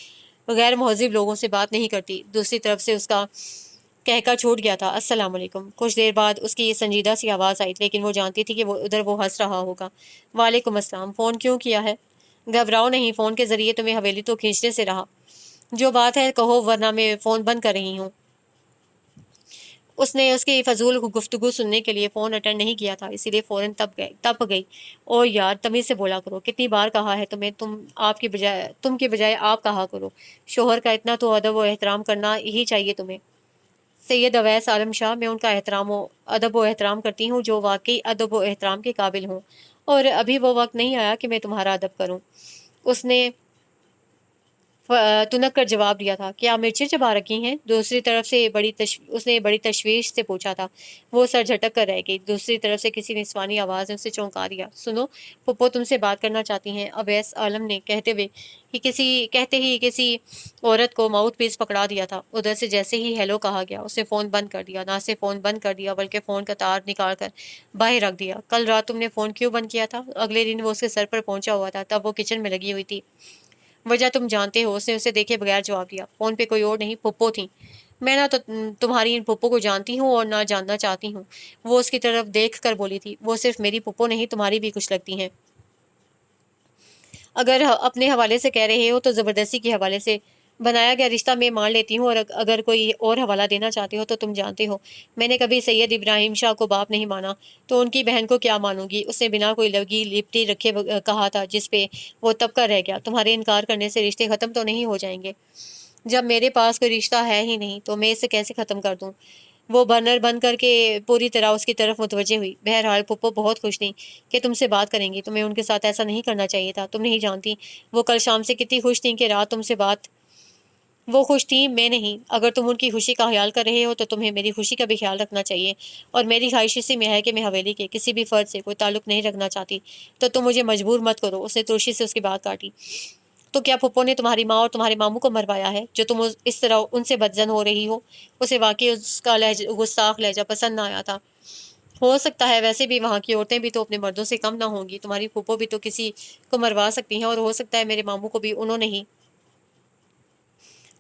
غیر مہذب لوگوں سے بات نہیں کرتی۔ دوسری طرف سے اس کا کہکا چھوٹ گیا تھا۔ السلام علیکم۔ کچھ دیر بعد اس کی یہ سنجیدہ سی آواز آئی، لیکن وہ جانتی تھی کہ وہ ہنس رہا ہوگا۔ وعلیکم السلام۔ فون کیوں کیا ہے؟ گھبراؤ نہیں، فون کے ذریعے تمہیں حویلی تو کھینچنے سے رہا۔ جو بات ہے کہو ورنہ میں فون بند کر رہی ہوں۔ اس نے اس کی فضول گفتگو سننے کے لیے فون اٹینڈ نہیں کیا تھا، اسی لیے فوراً تپ گئی۔ او یار، تمیز سے بولا کرو، کتنی بار کہا ہے تمہیں تم کے بجائے آپ کہا کرو۔ شوہر کا اتنا تو ادب و احترام کرنا ہی چاہیے تمہیں۔ سید اویس عالم شاہ، میں ان کا ادب و احترام کرتی ہوں جو واقعی ادب و احترام کے قابل ہوں، اور ابھی وہ وقت نہیں آیا کہ میں تمہارا ادب کروں۔ اس نے تنک کر جواب دیا تھا۔ کیا مرچیں چبا رکھی ہیں؟ دوسری طرف سے اس نے بڑی تشویش سے پوچھا تھا۔ وہ سر جھٹک کر رہ گئی۔ دوسری طرف سے کسی نسوانی آواز نے اسے چونکا دیا۔ سنو، پھپھو تم سے بات کرنا چاہتی ہیں، اویس عالم نے کہتے ہی کسی عورت کو ماؤتھ پیس پکڑا دیا تھا۔ ادھر سے جیسے ہی ہیلو کہا گیا، اس نے فون بند کر دیا۔ نہ صرف فون بند کر دیا بلکہ فون کا تار نکال کر باہر رکھ دیا۔ کل رات تم نے فون کیوں بند کیا تھا؟ اگلے دن وہ اس کے سر پر پہنچا ہوا تھا، تب وہ کچن میں لگی ہوئی تھی۔ وجہ تم جانتے ہو، اس نے اسے دیکھے بغیر جواب دیا۔ فون پہ کوئی اور نہیں، پھپھو تھیں۔ میں نہ تو تمہاری ان پھپھو کو جانتی ہوں اور نہ جاننا چاہتی ہوں۔ وہ اس کی طرف دیکھ کر بولی تھی۔ وہ صرف میری پھپھو نہیں، تمہاری بھی کچھ لگتی ہیں۔ اگر اپنے حوالے سے کہہ رہے ہو تو زبردستی کے حوالے سے بنایا گیا رشتہ میں مان لیتی ہوں، اور اگر کوئی اور حوالہ دینا چاہتے ہو تو تم جانتے ہو میں نے کبھی سید ابراہیم شاہ کو باپ نہیں مانا، تو ان کی بہن کو کیا مانوں گی؟ اس نے بنا کوئی لگی لپٹی رکھے کہا تھا، جس پہ وہ تب کر رہ گیا۔ تمہارے انکار کرنے سے رشتے ختم تو نہیں ہو جائیں گے؟ جب میرے پاس کوئی رشتہ ہے ہی نہیں تو میں اسے کیسے ختم کر دوں؟ وہ برنر بند کر کے پوری طرح اس کی طرف متوجہ ہوئی۔ بہرحال پھپھو بہت خوش تھیں کہ تم سے بات کریں گی، تمہیں ان کے ساتھ ایسا نہیں کرنا چاہیے تھا۔ تم نہیں جانتی وہ کل شام سے کتنی خوش تھیں کہ رات تم سے بات وہ خوش تھیں، میں نہیں۔ اگر تم ان کی خوشی کا خیال کر رہے ہو تو تمہیں میری خوشی کا بھی خیال رکھنا چاہیے، اور میری خواہش اسی میں ہے کہ میں حویلی کے کسی بھی فرد سے کوئی تعلق نہیں رکھنا چاہتی، تو تم مجھے مجبور مت کرو۔ اس نے ترشی سے اس کی بات کاٹی۔ تو کیا پھپھو نے تمہاری ماں اور تمہارے ماموں کو مروایا ہے جو تم اس طرح ان سے بدزن ہو رہی ہو؟ اسے واقعی اس کا گستاخ لہجہ پسند نہ آیا تھا۔ ہو سکتا ہے، ویسے بھی وہاں کی عورتیں بھی تو اپنے مردوں سے کم نہ ہوں گی، تمہاری پھپھو بھی تو کسی کو مروا سکتی ہیں، اور ہو سکتا ہے میرے ماموں کو بھی انہوں نے ہی۔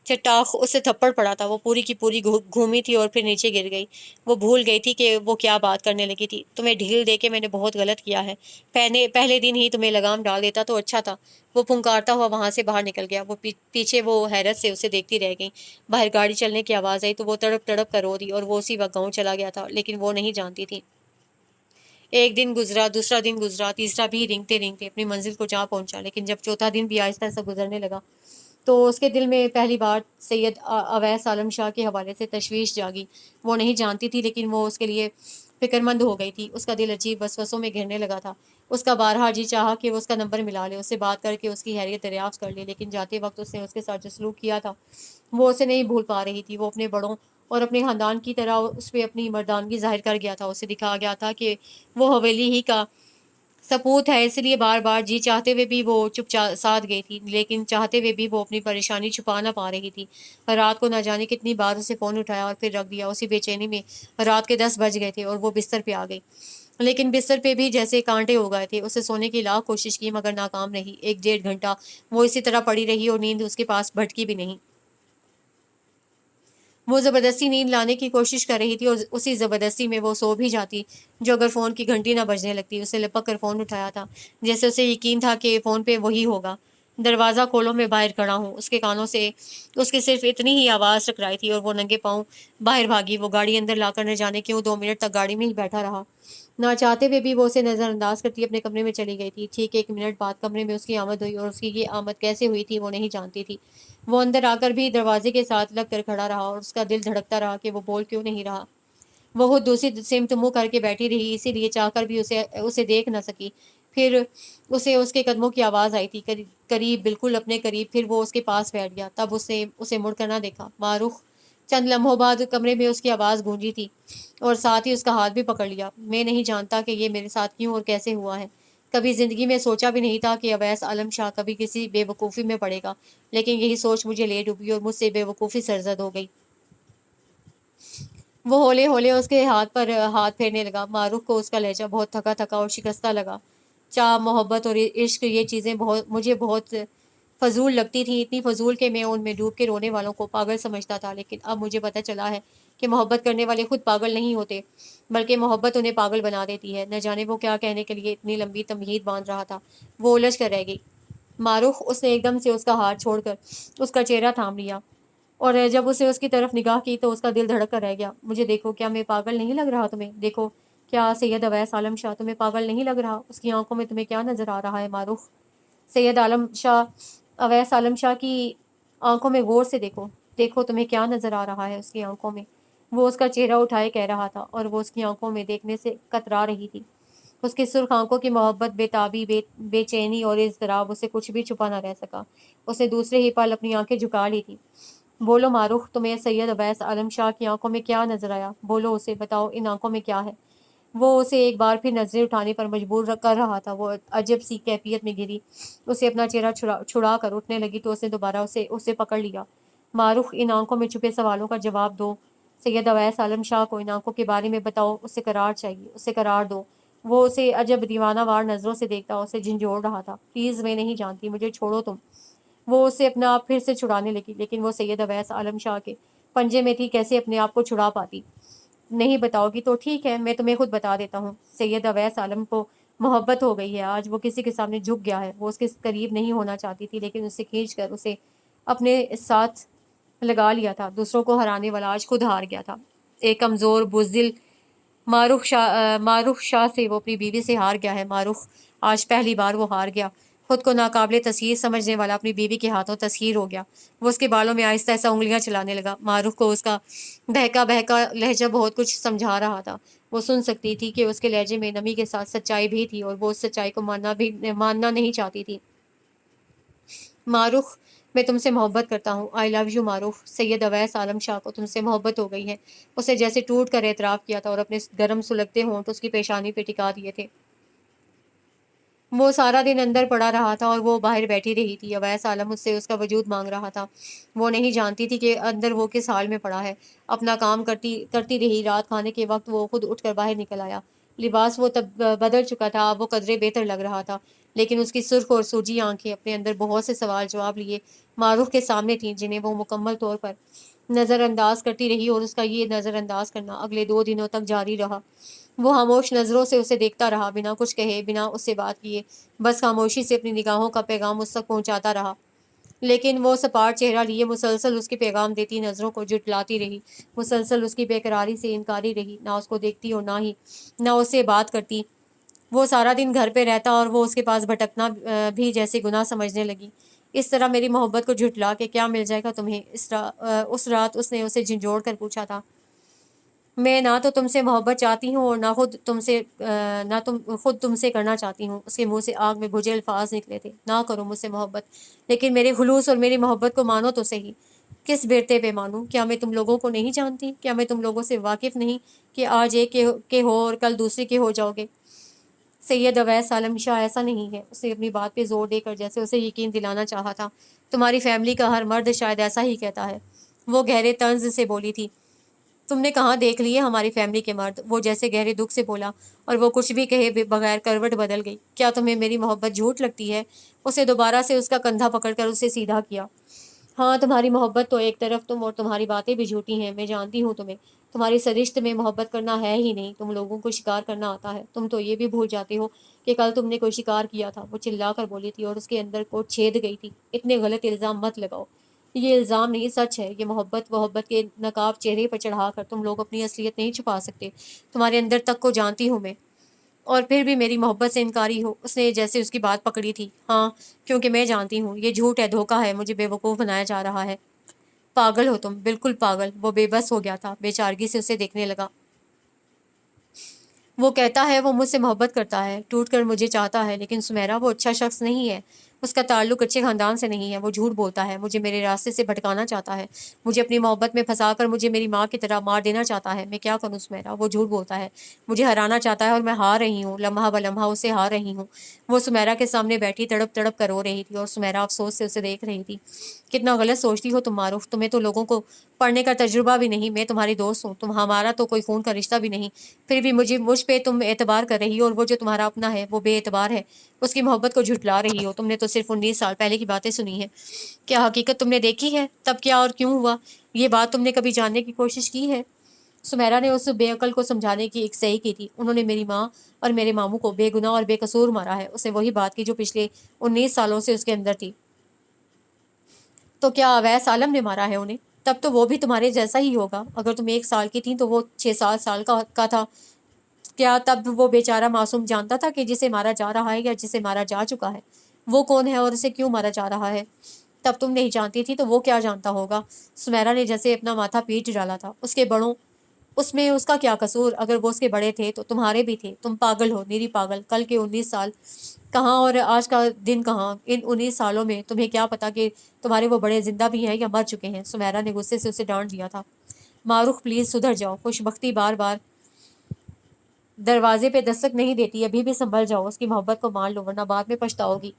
چٹاخ اسے تھپڑ پڑا تھا، وہ پوری کی پوری گھومی تھی اور پھر نیچے گر گئی۔ وہ بھول گئی تھی کہ وہ کیا بات کرنے لگی تھی۔ تمہیں ڈھیل دے کے میں نے بہت غلط کیا ہے، پہلے دن ہی تمہیں لگام ڈال دیتا تو اچھا تھا۔ وہ پھنکارتا ہوا وہاں سے باہر نکل گیا۔ وہ پیچھے وہ حیرت سے اسے دیکھتی رہ گئی۔ باہر گاڑی چلنے کی آواز آئی تو وہ تڑپ تڑپ کر رو دی، اور وہ اسی وقت گاؤں چلا گیا تھا، لیکن وہ نہیں جانتی تھی۔ ایک دن گزرا، دوسرا دن گزرا، تیسرا بھی رینگتے رینگتے اپنی منزل کو جا پہنچا، لیکن جب چوتھا دن بھی آہستہ آہستہ گزرنے لگا تو اس کے دل میں پہلی بار سید اویس عالم شاہ کے حوالے سے تشویش جاگی۔ وہ نہیں جانتی تھی، لیکن وہ اس کے لیے فکر مند ہو گئی تھی۔ اس کا دل عجیب وسوسوں میں گھرنے لگا تھا۔ اس کا بارہا جی چاہا کہ وہ اس کا نمبر ملا لے، اس سے بات کر کے اس کی خیریت دریافت کر لے، لیکن جاتے وقت اس نے اس کے ساتھ جو سلوک کیا تھا وہ اسے نہیں بھول پا رہی تھی۔ وہ اپنے بڑوں اور اپنے خاندان کی طرح اس پہ اپنی مردانگی ظاہر کر گیا تھا۔ اسے دکھا گیا تھا کہ وہ حویلی ہی کا سپوت ہے، اس لیے بار بار جی چاہتے ہوئے بھی وہ چپ ساتھ گئی تھی، لیکن چاہتے ہوئے بھی وہ اپنی پریشانی چھپا نہ پا رہی تھی۔ رات کو نہ جانے کتنی بار اسے فون اٹھایا اور پھر رکھ دیا۔ اسی بے چینی میں رات کے 10 بج گئے تھے اور وہ بستر پہ آ گئی، لیکن بستر پہ بھی جیسے کانٹے ہو گئے تھے۔ اسے سونے کی لاکھ کوشش کی مگر ناکام رہی۔ 1 ڈیڑھ گھنٹہ وہ اسی طرح پڑی رہی اور نیند اس کے پاس بھٹکی بھی نہیں۔ وہ زبردستی نیند لانے کی کوشش کر رہی تھی اور اسی زبردستی میں وہ سو بھی جاتی جو اگر فون کی گھنٹی نہ بجنے لگتی۔ اسے لپک کر فون اٹھایا تھا، جیسے اسے یقین تھا کہ فون پہ وہی ہوگا۔ دروازہ کھولو، میں باہر کھڑا ہوں۔ اس کے کانوں سے اس کے صرف اتنی ہی آواز ٹکرائی تھی اور وہ ننگے پاؤں باہر بھاگی۔ وہ گاڑی اندر لا کر نہ جانے کیوں 2 منٹ تک گاڑی میں ہی بیٹھا رہا۔ نہ چاہتے ہوئے بھی وہ اسے نظر انداز کرتی اپنے کمرے میں چلی گئی تھی۔ ٹھیک 1 منٹ بعد کمرے میں اس کی آمد ہوئی، اور اس کی یہ آمد کیسے ہوئی تھی وہ نہیں جانتی تھی۔ وہ اندر آ کر بھی دروازے کے ساتھ لگ کر کھڑا رہا اور اس کا دل دھڑکتا رہا کہ وہ بول کیوں نہیں رہا۔ وہ خود دوسری سمت منہ کر کے بیٹھی رہی، اسی لیے چاہ کر بھی اسے دیکھ نہ سکی۔ پھر اسے اس کے قدموں کی آواز آئی تھی، قریب، بالکل اپنے قریب۔ پھر وہ اس کے پاس بیٹھ گیا، تب اسے مڑ کر نہ دیکھا۔ معروف! چند لمحوں بعد کمرے میں اس کی آواز گونجی تھی اور ساتھ ہی اس کا ہاتھ بھی پکڑ لیا۔ میں نہیں جانتا کہ یہ میرے ساتھ کیوں اور کیسے ہوا ہے۔ کبھی زندگی میں سوچا بھی نہیں تھا کہ اویس عالم شاہ کبھی کسی بے وقوفی میں پڑے گا، لیکن یہی سوچ مجھے لے ڈوبی اور مجھ سے بے وقوفی سرزد ہو گئی۔ وہ ہولے ہولے اس کے ہاتھ پر ہاتھ پھیرنے لگا۔ معروف کو اس کا لہجہ بہت تھکا تھکا اور شکستہ لگا۔ چاہ، محبت اور عشق، یہ چیزیں مجھے بہت فضول لگتی تھیں، اتنی فضول کہ میں ان میں ڈوب کے رونے والوں کو پاگل سمجھتا تھا، لیکن اب مجھے پتہ چلا ہے کہ محبت کرنے والے خود پاگل نہیں ہوتے، بلکہ محبت انہیں پاگل بنا دیتی ہے۔ نہ جانے وہ کیا کہنے کے لیے اتنی لمبی تمہید باندھ رہا تھا۔ وہ الجھ کر رہ گئی۔ معروف! اس نے ایک دم سے اس کا ہاتھ چھوڑ کر اس کا چہرہ تھام لیا، اور جب اسے اس کی طرف نگاہ کی تو اس کا دل دھڑک کر رہ گیا۔ مجھے دیکھو، کیا میں پاگل نہیں لگ رہا تمہیں؟ دیکھو، کیا سید اویس عالم شاہ تمہیں پاگل نہیں لگ رہا؟ اس کی آنکھوں میں تمہیں کیا نظر آ رہا ہے معروف؟ سید عالم شاہ اویس عالم شاہ کی آنکھوں میں غور سے دیکھو، دیکھو تمہیں کیا نظر آ رہا ہے اس کی آنکھوں میں؟ وہ اس کا چہرہ اٹھائے کہہ رہا تھا، اور وہ اس کی آنکھوں میں دیکھنے سے کترا رہی تھی۔ اس کی سرخ آنکھوں کی محبت، بے تابی، بے چینی اور اضطراب، اسے کچھ بھی چھپا نہ رہ سکا۔ اس نے دوسرے ہی پل اپنی آنکھیں جھکا لی تھی۔ بولو معروف، تمہیں سید اویس عالم شاہ کی آنکھوں میں کیا نظر آیا؟ بولو، اسے بتاؤ، ان آنکھوں میں کیا ہے؟ وہ اسے ایک بار پھر نظریں اٹھانے پر مجبور کر رہا تھا۔ وہ عجب سی کیفیت میں گری، اسے اپنا چہرہ چھڑا کر اٹھنے لگی تو اس نے دوبارہ اسے پکڑ لیا۔ معروف، ان آنکھوں میں چھپے سوالوں کا جواب دو۔ سید اویس عالم شاہ کو ان آنکھوں کے بارے میں بتاؤ، اسے قرار چاہیے، اسے قرار دو۔ وہ اسے عجب دیوانہ وار نظروں سے دیکھتا، اسے جھنجھوڑ رہا تھا۔ پلیز، میں نہیں جانتی، مجھے چھوڑو تم۔ وہ اسے اپنا آپ پھر سے چھڑانے لگی، لیکن وہ سید اویس عالم شاہ کے پنجے میں تھی، کیسے اپنے آپ کو چھڑا پاتی؟ نہیں بتاؤ گی تو ٹھیک ہے، میں تمہیں خود بتا دیتا ہوں۔ سید اویس عالم کو محبت ہو گئی ہے، آج وہ کسی کے سامنے جھک گیا ہے۔ وہ اس کے قریب نہیں ہونا چاہتی تھی، لیکن اسے کھینچ کر اسے اپنے ساتھ لگا لیا تھا۔ دوسروں کو ہرانے والا آج خود ہار گیا تھا۔ ایک کمزور بزدل معروف شاہ سے وہ اپنی بیوی سے ہار گیا ہے۔ معروف آج پہلی بار وہ ہار گیا۔ خود کو ناقابل تسخیر سمجھنے والا اپنی بیوی کے ہاتھوں تسخیر ہو گیا۔ وہ اس کے بالوں میں آہستہ آہستہ انگلیاں چلانے لگا۔ معروف کو اس کا بہکا بہکا لہجہ بہت کچھ سمجھا رہا تھا۔ وہ سن سکتی تھی کہ اس کے لہجے میں نمی کے ساتھ سچائی بھی تھی، اور وہ اس سچائی کو ماننا نہیں چاہتی تھی۔ معروف میں تم سے محبت کرتا ہوں، آئی لو یو معروف۔ سید اویس عالم شاہ کو تم سے محبت ہو گئی ہے، اسے جیسے ٹوٹ کر اعتراف کیا تھا اور اپنے گرم سلگتے ہونٹ اس کی پیشانی پہ ٹکا دیے تھے۔ وہ سارا دن اندر پڑا رہا تھا اور وہ باہر بیٹھی رہی تھی۔ اویس عالم اس سے اس کا وجود مانگ رہا تھا۔ وہ نہیں جانتی تھی کہ اندر وہ کس حال میں پڑا ہے۔ اپنا کام کرتی کرتی رہی۔ رات کھانے کے وقت وہ خود اٹھ کر باہر نکل آیا۔ لباس وہ تب بدل چکا تھا، اب وہ قدرے بہتر لگ رہا تھا، لیکن اس کی سرخ اور سوجی آنکھیں اپنے اندر بہت سے سوال جواب لیے معروف کے سامنے تھیں، جنہیں وہ مکمل طور پر نظر انداز کرتی رہی، اور اس کا یہ نظر انداز کرنا اگلے 2 دنوں تک جاری رہا۔ وہ خاموش نظروں سے اسے دیکھتا رہا، بنا کچھ کہے، بنا اس سے بات کیے، بس خاموشی سے اپنی نگاہوں کا پیغام اس تک پہنچاتا رہا۔ لیکن وہ سپاٹ چہرہ لیے مسلسل اس کے پیغام دیتی نظروں کو جھٹلاتی رہی، مسلسل اس کی بے قراری سے انکاری رہی، نہ اس کو دیکھتی اور نہ اس سے بات کرتی۔ وہ سارا دن گھر پہ رہتا اور وہ اس کے پاس بھٹکنا بھی جیسے گناہ سمجھنے لگی۔ اس طرح میری محبت کو جھٹلا کے کیا مل جائے گا تمہیں؟ اس رات اس نے اسے جھنجھوڑ کر پوچھا تھا۔ میں نہ تو تم سے محبت چاہتی ہوں اور نہ خود تم سے کرنا چاہتی ہوں۔ اس کے منہ سے آگ میں بھجے الفاظ نکلے تھے، نہ کرو مجھ سے محبت، لیکن میرے خلوص اور میری محبت کو مانو تو صحیح۔ کس بیرتے پہ مانوں؟ کیا میں تم لوگوں کو نہیں جانتی؟ کیا میں تم لوگوں سے واقف نہیں کہ آج ایک کے ہو اور کل دوسرے کے ہو جاؤ گے؟ سید اویس عالم شاہ ایسا نہیں ہے، اس نے اپنی بات پہ زور دے کر جیسے اسے یقین دلانا چاہا تھا۔ تمہاری فیملی کا ہر مرد شاید ایسا ہی کہتا ہے۔ وہ گہرے طنز سے بولی تھی۔ تم نے کہاں دیکھ لیے ہماری فیملی کے مرد؟ وہ جیسے گہرے دکھ سے بولا، اور وہ کچھ بھی کہے بغیر کروٹ بدل گئی۔ کیا تمہیں میری محبت جھوٹ لگتی ہے؟ اسے دوبارہ سے اس کا کندھا پکڑ کر اسے سیدھا کیا۔ ہاں، تمہاری محبت تو ایک طرف تم، اور تمہاری باتیں بھی جھوٹی ہیں، میں جانتی ہوں تمہیں۔ تمہاری سرشت میں محبت کرنا ہے ہی نہیں، تم لوگوں کو شکار کرنا آتا ہے۔ تم تو یہ بھی بھول جاتے ہو کہ کل تم نے کوئی شکار کیا تھا۔ وہ چلا کر بولی تھی اور اس کے اندر کو چھید گئی تھی۔ اتنے غلط الزام مت لگاؤ، یہ الزام نہیں، سچ ہے۔ یہ محبت کے نقاب چہرے پر چڑھا کر تم لوگ اپنی اصلیت نہیں چھپا سکتے۔ تمہارے اندر تک کو جانتی ہوں میں، اور پھر بھی میری محبت سے انکاری ہو۔ اس نے جیسے اس کی بات پکڑی تھی۔ ہاں، کیونکہ میں جانتی ہوں یہ جھوٹ ہے، دھوکہ ہے، مجھے بے وقوف بنایا جا رہا ہے۔ پاگل ہو تم، بالکل پاگل۔ وہ بے بس ہو گیا تھا، بے چارگی سے اسے دیکھنے لگا۔ وہ کہتا ہے وہ مجھ سے محبت کرتا ہے، ٹوٹ کر مجھے چاہتا ہے، لیکن سمیرا وہ اچھا شخص نہیں ہے، اس کا تعلق اچھے خاندان سے نہیں ہے۔ وہ جھوٹ بولتا ہے، مجھے میرے راستے سے بھٹکانا چاہتا ہے، مجھے اپنی محبت میں پھنسا کر مجھے میری ماں کی طرح مار دینا چاہتا ہے۔ میں کیا کروں سمیرا؟ وہ جھوٹ بولتا ہے، مجھے ہرانا چاہتا ہے اور میں ہار رہی ہوں، لمحہ بلمحہ اسے ہار رہی ہوں۔ وہ سمیرا کے سامنے بیٹھی تڑپ تڑپ کر رو رہی تھی، اور سمیرا افسوس سے اسے دیکھ رہی تھی۔ کتنا غلط سوچتی ہو تم معروف، تمہیں تو لوگوں کو پڑھنے کا تجربہ بھی نہیں۔ میں تمہاری دوست ہوں، ہمارا تو کوئی خون کا رشتہ بھی نہیں، پھر بھی مجھ پہ تم اعتبار کر رہی ہو، اور وہ جو تمہارا اپنا ہے وہ بے اعتبار ہے، اس کی محبت کو جھٹلا رہی ہو۔ تم نے تو صرف 19 سال پہلے کی باتیں سنی ہیں، کیا حقیقت تم نے دیکھی ہے؟ تب کیا اور کیوں ہوا؟ یہ بات تم نے کبھی جاننے کی کوشش کی ہے؟ سمیرا نے اس بے عقل کو سمجھانے کی ایک صحیح کی تھی۔ انہوں نے میری ماں اور میرے ماموں کو بے گناہ اور بے قصور مارا ہے۔ اسے وہی بات کی جو پچھلے 19 سالوں سے اس کے اندر تھی۔ تو کیا اویس عالم نے مارا ہے انہیں؟ تب تو وہ بھی تمہارے جیسا ہی ہوگا۔ اگر تم 1 سال کی تھی تو وہ 6-7 سال کا تھا۔ کیا تب وہ بیچارہ معصوم جانتا تھا کہ جسے مارا جا رہا ہے یا جسے مارا جا چکا ہے وہ کون ہے اور اسے کیوں مارا جا رہا ہے؟ تب تم نہیں جانتی تھی تو وہ کیا جانتا ہوگا؟ سمیرا نے جیسے اپنا ماتھا پیٹ ڈالا تھا۔ اس کے بڑوں، اس میں اس کا کیا قصور؟ اگر وہ اس کے بڑے تھے تو تمہارے بھی تھے۔ تم پاگل ہو، نیری پاگل۔ کل کے 19 سال کہاں اور آج کا دن کہاں؟ ان 19 سالوں میں تمہیں کیا پتا کہ تمہارے وہ بڑے زندہ بھی ہیں یا مر چکے ہیں؟ سمیرا نے غصے سے اسے ڈانٹ دیا تھا۔ معروف پلیز سدھر جاؤ۔ خوش بختی بار بار دروازے پہ دستک نہیں دیتی، ابھی بھی سنبھل جاؤ، اس کی محبت کو مان لو ورنہ بعد میں پچھتاؤ گی۔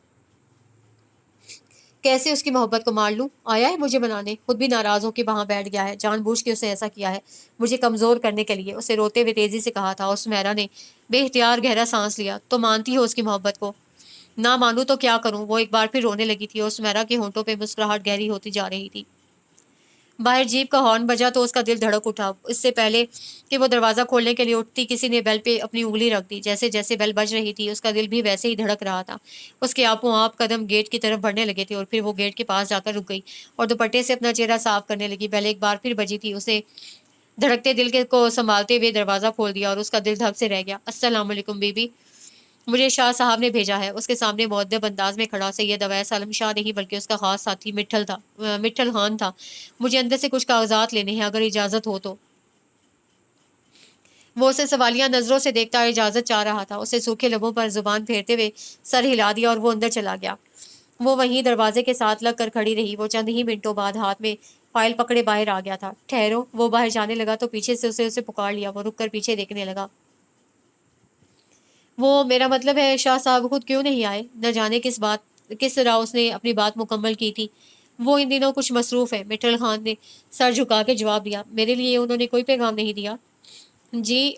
کیسے اس کی محبت کو مان لوں؟ آیا ہے مجھے بنانے، خود بھی ناراض ہو کے وہاں بیٹھ گیا ہے، جان بوجھ کے اسے ایسا کیا ہے مجھے کمزور کرنے کے لیے، اسے روتے ہوئے تیزی سے کہا تھا۔ اور سمیرا نے بے اختیار گہرا سانس لیا۔ تو مانتی ہو اس کی محبت کو؟ نہ مانوں تو کیا کروں؟ وہ ایک بار پھر رونے لگی تھی، اور سمیرا کے ہونٹوں پہ مسکراہٹ گہری ہوتی جا رہی تھی۔ باہر جیپ کا ہارن بجا تو اس کا دل دھڑک اٹھا۔ اس سے پہلے کہ وہ دروازہ کھولنے کے لیے اٹھتی، کسی نے بیل پہ اپنی انگلی رکھ دی۔ جیسے جیسے بیل بج رہی تھی اس کا دل بھی ویسے ہی دھڑک رہا تھا۔ اس کے آپوں آپ قدم گیٹ کی طرف بڑھنے لگے تھے، اور پھر وہ گیٹ کے پاس جا کر رک گئی اور دوپٹے سے اپنا چہرہ صاف کرنے لگی۔ بیل ایک بار پھر بجی تھی۔ اسے دھڑکتے دل کو سنبھالتے ہوئے دروازہ کھول دیا، اور اس کا دل دھک سے رہ گیا۔ السلام علیکم بی بی، مجھے شاہ صاحب نے بھیجا ہے۔ اس کے سامنے مؤدب انداز میں کھڑا سید اویس عالم شاہ نہیں بلکہ اس کا خاص ساتھی مٹھل خان تھا۔ مجھے اندر سے کچھ کاغذات لینے ہیں، اگر اجازت ہو تو۔ وہ اسے سوالیہ نظروں سے دیکھتا اجازت چاہ رہا تھا۔ اسے سوکھے لبوں پر زبان پھیرتے ہوئے سر ہلا دیا اور وہ اندر چلا گیا۔ وہ وہیں دروازے کے ساتھ لگ کر کھڑی رہی۔ وہ چند ہی منٹوں بعد ہاتھ میں فائل پکڑے باہر آ گیا تھا۔ ٹھہرو، وہ باہر جانے لگا تو پیچھے سے اسے پکار لیا۔ وہ رک کر پیچھے دیکھنے لگا۔ وہ میرا مطلب ہے شاہ صاحب خود کیوں نہیں آئے؟ نہ جانے کس طرح اس نے اپنی بات مکمل کی تھی۔ وہ ان دنوں کچھ مصروف ہے، مٹل خان نے سر جھکا کے جواب دیا۔ میرے لیے انہوں نے کوئی پیغام نہیں دیا؟ جی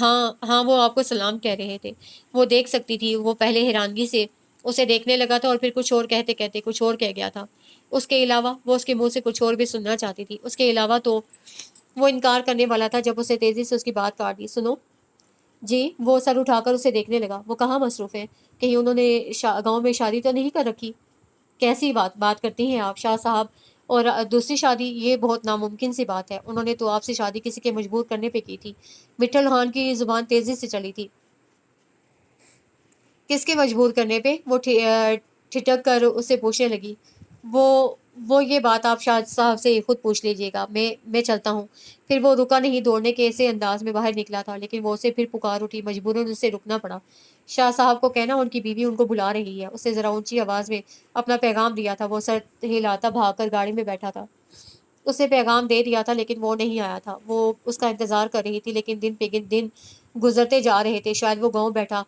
ہاں وہ آپ کو سلام کہہ رہے تھے۔ وہ دیکھ سکتی تھی۔ وہ پہلے حیرانگی سے اسے دیکھنے لگا تھا اور پھر کچھ اور کہتے کہتے کچھ اور کہہ گیا تھا۔ اس کے علاوہ وہ اس کے منہ سے کچھ اور بھی سننا چاہتی تھی۔ اس کے علاوہ تو وہ انکار کرنے والا تھا جب اسے تیزی سے اس کی بات کاٹ دی۔ سنو جی، وہ سر اٹھا کر اسے دیکھنے لگا۔ وہ کہاں مصروف ہیں؟ کہیں انہوں نے گاؤں میں شادی تو نہیں کر رکھی؟ کیسی بات کرتی ہیں آپ شاہ صاحب؟ اور دوسری شادی؟ یہ بہت ناممکن سی بات ہے۔ انہوں نے تو آپ سے شادی کسی کے مجبور کرنے پہ کی تھی۔ مٹل خان کی زبان تیزی سے چلی تھی۔ کس کے مجبور کرنے پہ؟ وہ ٹھٹک کر اسے پوچھنے لگی۔ وہ یہ بات آپ شاہ صاحب سے خود پوچھ لیجیے گا۔ میں چلتا ہوں۔ پھر وہ رکا نہیں، دوڑنے کے ایسے انداز میں باہر نکلا تھا، لیکن وہ اسے پھر پکار اٹھی۔ مجبوراً اسے رکنا پڑا۔ شاہ صاحب کو کہنا ان کی بیوی ان کو بلا رہی ہے۔ اسے ذرا اونچی آواز میں اپنا پیغام دیا تھا۔ وہ سر ہلاتا بھاگ کر گاڑی میں بیٹھا تھا۔ اسے پیغام دے دیا تھا لیکن وہ نہیں آیا تھا۔ وہ اس کا انتظار کر رہی تھی، لیکن دن پہ دن گزرتے جا رہے تھے۔ شاید وہ گاؤں بیٹھا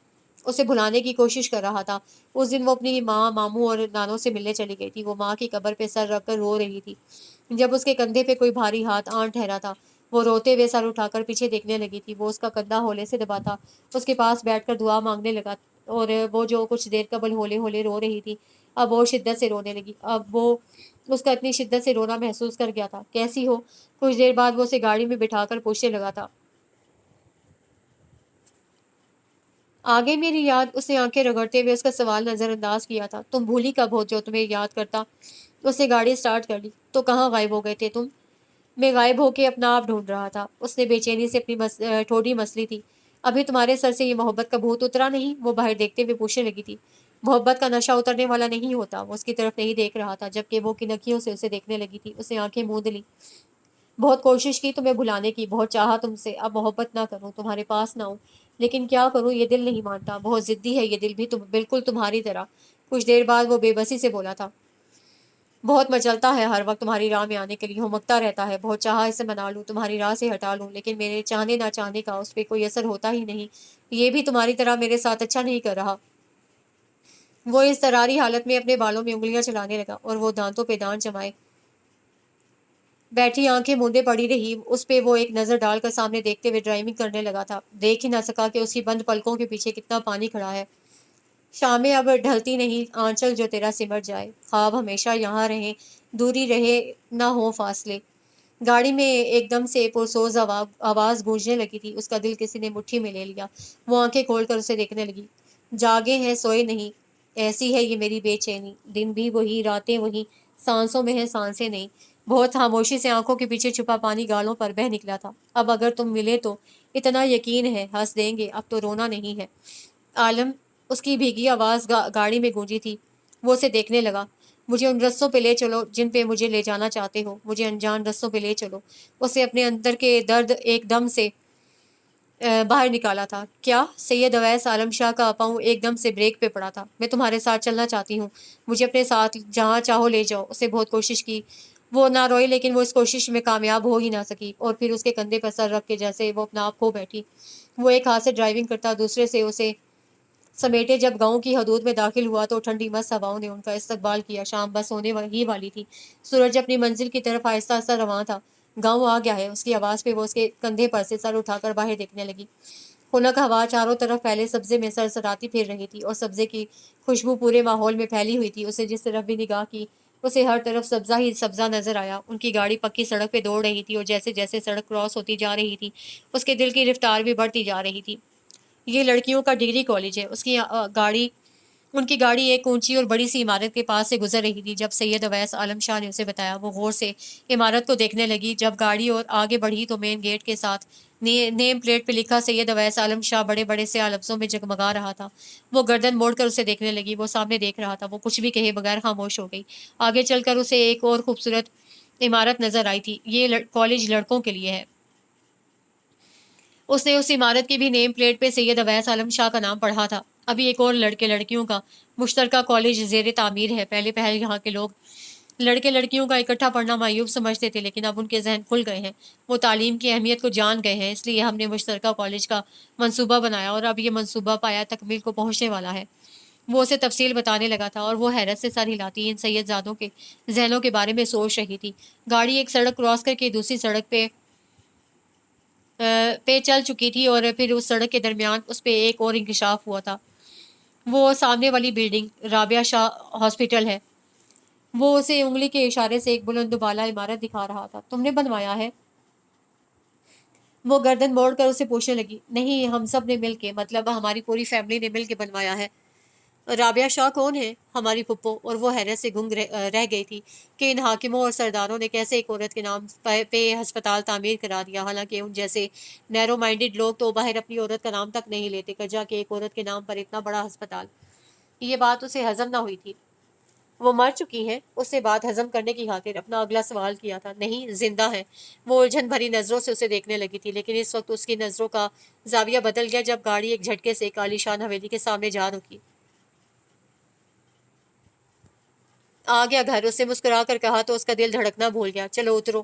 اسے بھلانے کی کوشش کر رہا تھا۔ اس دن وہ اپنی ماں، ماموں اور نانوں سے ملنے چلی گئی تھی۔ وہ ماں کی قبر پہ سر رکھ کر رو رہی تھی۔ جب اس کے کندھے پہ کوئی بھاری ہاتھ آن ٹھہرا تھا، وہ روتے ہوئے سر اٹھا کر پیچھے دیکھنے لگی تھی۔ وہ اس کا کندھا ہولے سے دباتا اس کے پاس بیٹھ کر دعا مانگنے لگا، اور وہ جو کچھ دیر قبل ہولے ہولے رو رہی تھی اب وہ شدت سے رونے لگی۔ اب وہ اس کا اتنی شدت سے رونا محسوس کر گیا تھا۔ کیسی ہو؟ کچھ دیر بعد وہ اسے گاڑی میں بٹھا کر پوچھنے لگا تھا۔ آگے میری یاد؟ اس نے آنکھیں رگڑتے ہوئے اس کا سوال نظر انداز کیا تھا۔ تم بھولی کب ہو جو تمہیں یاد کرتا؟ اس نے گاڑی سٹارٹ کر لی۔ تو کہاں غائب ہو گئے تھے تم؟ میں غائب ہو کے اپنا آپ ڈھونڈ رہا تھا۔ اس نے بے چینی سے اپنی ٹھوڑی مسلی تھی۔ ابھی تمہارے سر سے یہ محبت کا بھوت اترا نہیں؟ وہ باہر دیکھتے ہوئے پوچھنے لگی تھی۔ محبت کا نشہ اترنے والا نہیں ہوتا۔ وہ اس کی طرف نہیں دیکھ رہا تھا، جبکہ وہ کنکھیوں سے اسے دیکھنے لگی تھی۔ اس نے آنکھیں موند لی۔ بہت کوشش کی تمہیں بھلانے کی، بہت چاہا تم سے، اب محبت نہ کروں، تمہارے پاس نہ ہوں، لیکن کیا کروں، یہ دل نہیں مانتا۔ بہت ضدی ہے یہ دل بھی، بالکل تمہاری طرح۔ کچھ دیر بعد وہ بے بسی سے بولا تھا۔ بہت مچلتا ہے ہر وقت تمہاری راہ میں آنے کے لیے، ہمکتا رہتا ہے۔ بہت چاہا اسے منا لوں، تمہاری راہ سے ہٹا لوں، لیکن میرے چاہنے نہ چاہنے کا اس پہ کوئی اثر ہوتا ہی نہیں۔ یہ بھی تمہاری طرح میرے ساتھ اچھا نہیں کر رہا۔ وہ اس تراری حالت میں اپنے بالوں میں انگلیاں چلانے لگا اور وہ دانتوں پہ دانت جمائے بیٹھی آنکھیں موندے پڑی رہی۔ اس پہ وہ ایک نظر ڈال کر سامنے دیکھتے ہوئے ڈرائیونگ کرنے لگا تھا۔ دیکھ ہی نہ سکا کہ اس کی بند پلکوں کے پیچھے کتنا پانی کھڑا ہے۔ شامیں اب ڈھلتی نہیں، آنچل جو تیرا سمٹ جائے، خواب ہمیشہ یہاں رہیں، دوری رہے نہ ہو فاصلے۔ گاڑی میں ایک دم سے پرسوز آواز گونجنے لگی تھی۔ اس کا دل کسی نے مٹھی میں لے لیا۔ وہ آنکھیں کھول کر اسے دیکھنے لگی۔ جاگے ہیں، سوئے نہیں، ایسی ہے یہ میری بے چینی، دن بھی وہی، راتیں وہی، سانسوں میں ہیں سانسیں نہیں۔ بہت خاموشی سے آنکھوں کے پیچھے چھپا پانی گالوں پر بہہ نکلا تھا۔ اب اگر تم ملے تو اتنا یقین ہے ہنس دیں گے، اب تو رونا نہیں ہے عالم۔ اس کی بھیگی آواز گاڑی میں گونجی تھی۔ وہ اسے دیکھنے لگا۔ مجھے ان رستوں پہ لے چلو جن پہ مجھے لے جانا چاہتے ہو، مجھے انجان رستوں پہ لے چلو۔ اسے اپنے اندر کے درد ایک دم سے باہر نکالا تھا۔ کیا؟ سید اویس عالم شاہ کا پاؤں ایک دم سے بریک پہ پڑا تھا۔ میں تمہارے ساتھ چلنا چاہتی ہوں، مجھے اپنے ساتھ جہاں چاہو لے جاؤ۔ اسے بہت کوشش کی، وہ نہ روئی، لیکن وہ اس کوشش میں کامیاب ہو ہی نہ سکی، اور پھر اس کے کندھے پر سر رکھ کے جیسے وہ اپنا آپ کھو بیٹھی۔ وہ ایک ہاتھ سے ڈرائیونگ کرتا، دوسرے سے اسے سمیٹے۔ جب گاؤں کی حدود میں داخل ہوا تو ٹھنڈی مست ہواؤں نے ان کا استقبال کیا۔ شام بس ہونے ہی والی تھی۔ سورج اپنی منزل کی طرف آہستہ آہستہ رواں تھا۔ گاؤں آ گیا ہے، اس کی آواز پہ وہ اس کے کندھے پر سے سر اٹھا کر باہر دیکھنے لگی۔ خنک ہوا چاروں طرف پھیلے سبزے میں سرسراتی پھر رہی تھی، اور سبزے کی خوشبو پورے ماحول میں پھیلی ہوئی تھی۔ اسے جس طرف بھی نگاہ کی اسے ہر طرف سبزہ ہی سبزہ نظر آیا۔ ان کی گاڑی پکی سڑک پہ دوڑ رہی تھی، اور جیسے جیسے سڑک کراس ہوتی جا رہی تھی اس کے دل کی رفتار بھی بڑھتی جا رہی تھی۔ یہ لڑکیوں کا ڈگری کالج ہے۔ ان کی گاڑی ایک اونچی اور بڑی سی عمارت کے پاس سے گزر رہی تھی۔ جب سید اویس عالم شاہ نے اسے بتایا، وہ غور سے عمارت کو دیکھنے لگی۔ جب گاڑی اور آگے بڑھی تو مین گیٹ کے ساتھ نیم پلیٹ پہ لکھا سید اویس عالم شاہ بڑے بڑے سیاہ لفظوں میں جگمگا رہا تھا۔ وہ گردن موڑ کر اسے دیکھنے لگی۔ وہ سامنے دیکھ رہا تھا۔ وہ کچھ بھی کہے بغیر خاموش ہو گئی۔ آگے چل کر اسے ایک اور خوبصورت عمارت نظر آئی تھی۔ یہ کالج لڑکوں کے لیے ہے۔ اس نے اس عمارت کی بھی نیم پلیٹ پہ سید اویس عالم شاہ کا نام پڑھا تھا۔ ابھی ایک اور لڑکے لڑکیوں کا مشترکہ کالج زیر تعمیر ہے۔ پہلے پہل یہاں کے لوگ لڑکے لڑکیوں کا اکٹھا پڑھنا معیوب سمجھتے تھے، لیکن اب ان کے ذہن کھل گئے ہیں، وہ تعلیم کی اہمیت کو جان گئے ہیں۔ اس لیے ہم نے مشترکہ کالج کا منصوبہ بنایا اور اب یہ منصوبہ پایا تکمیل کو پہنچنے والا ہے۔ وہ اسے تفصیل بتانے لگا تھا اور وہ حیرت سے سر ہلاتی ان سید زادوں کے ذہنوں کے بارے میں سوچ رہی تھی۔ گاڑی ایک سڑک کراس کر کے دوسری سڑک پہ چل چکی تھی اور پھر اس سڑک کے درمیان اس پہ ایک اور انکشاف ہوا تھا۔ وہ سامنے والی بلڈنگ رابعہ شاہ ہاسپٹل ہے۔ وہ اسے انگلی کے اشارے سے ایک بلند و بالا عمارت دکھا رہا تھا۔ تم نے بنوایا ہے؟ وہ گردن موڑ کر اسے پوچھنے لگی۔ نہیں، ہم سب نے مل کے، مطلب ہماری پوری فیملی نے مل کے بنوایا ہے۔ رابعہ شاہ کون ہے؟ ہماری پھپھو۔ اور وہ حیرت سے گنگ رہ گئی تھی کہ ان حاکموں اور سرداروں نے کیسے ایک عورت کے نام پہ ہسپتال تعمیر کرا دیا، حالانکہ ان جیسے نیرو مائنڈڈ لوگ تو باہر اپنی عورت کا نام تک نہیں لیتے، کجا کہ ایک عورت کے نام پر اتنا بڑا ہسپتال۔ یہ بات اسے ہضم نہ ہوئی تھی۔ وہ مر چکی ہیں؟ اس نے بات ہضم کرنے کی خاطر اپنا اگلا سوال کیا تھا۔ نہیں، زندہ ہیں۔ وہ الجھن بھری نظروں سے اسے دیکھنے لگی تھی، لیکن اس وقت اس کی نظروں کا زاویہ بدل گیا جب گاڑی ایک جھٹکے سے کالی شان حویلی کے سامنے جا رکی۔ آ گیا گھر، اس نے مسکرا کر کہا تو اس کا دل دھڑکنا بھول گیا۔ چلو اترو۔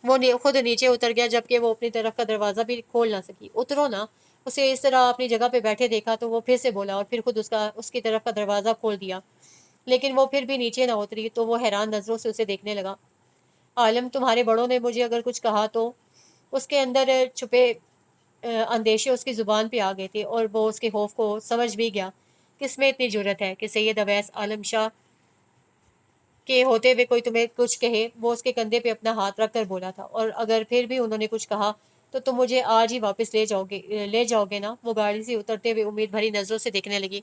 وہ خود نیچے اتر گیا جبکہ وہ اپنی طرف کا دروازہ بھی کھول نہ سکی۔ اترو نا۔ اسے اس طرح اپنی جگہ پہ بیٹھے دیکھا تو وہ پھر سے بولا اور پھر خود اس کی طرف کا دروازہ کھول دیا، لیکن وہ پھر بھی نیچے نہ اتری تو وہ حیران نظروں سے اسے دیکھنے لگا۔ عالم، تمہارے بڑوں نے مجھے اگر کچھ کہا تو؟ اس کے اندر چھپے اندیشے اس کی زبان پہ آ گئے تھے اور وہ اس کے خوف کو سمجھ بھی گیا۔ کس میں اتنی جرت ہے کہ سید اویس عالم شاہ کے ہوتے ہوئے کوئی تمہیں کچھ کہے؟ وہ اس کے کندھے پہ اپنا ہاتھ رکھ کر بولا تھا۔ اور اگر پھر بھی انہوں نے کچھ کہا تو تم مجھے آج ہی واپس لے جاؤ گے نا؟ وہ گاڑی سے اترتے ہوئے امید بھری نظروں سے دیکھنے لگی۔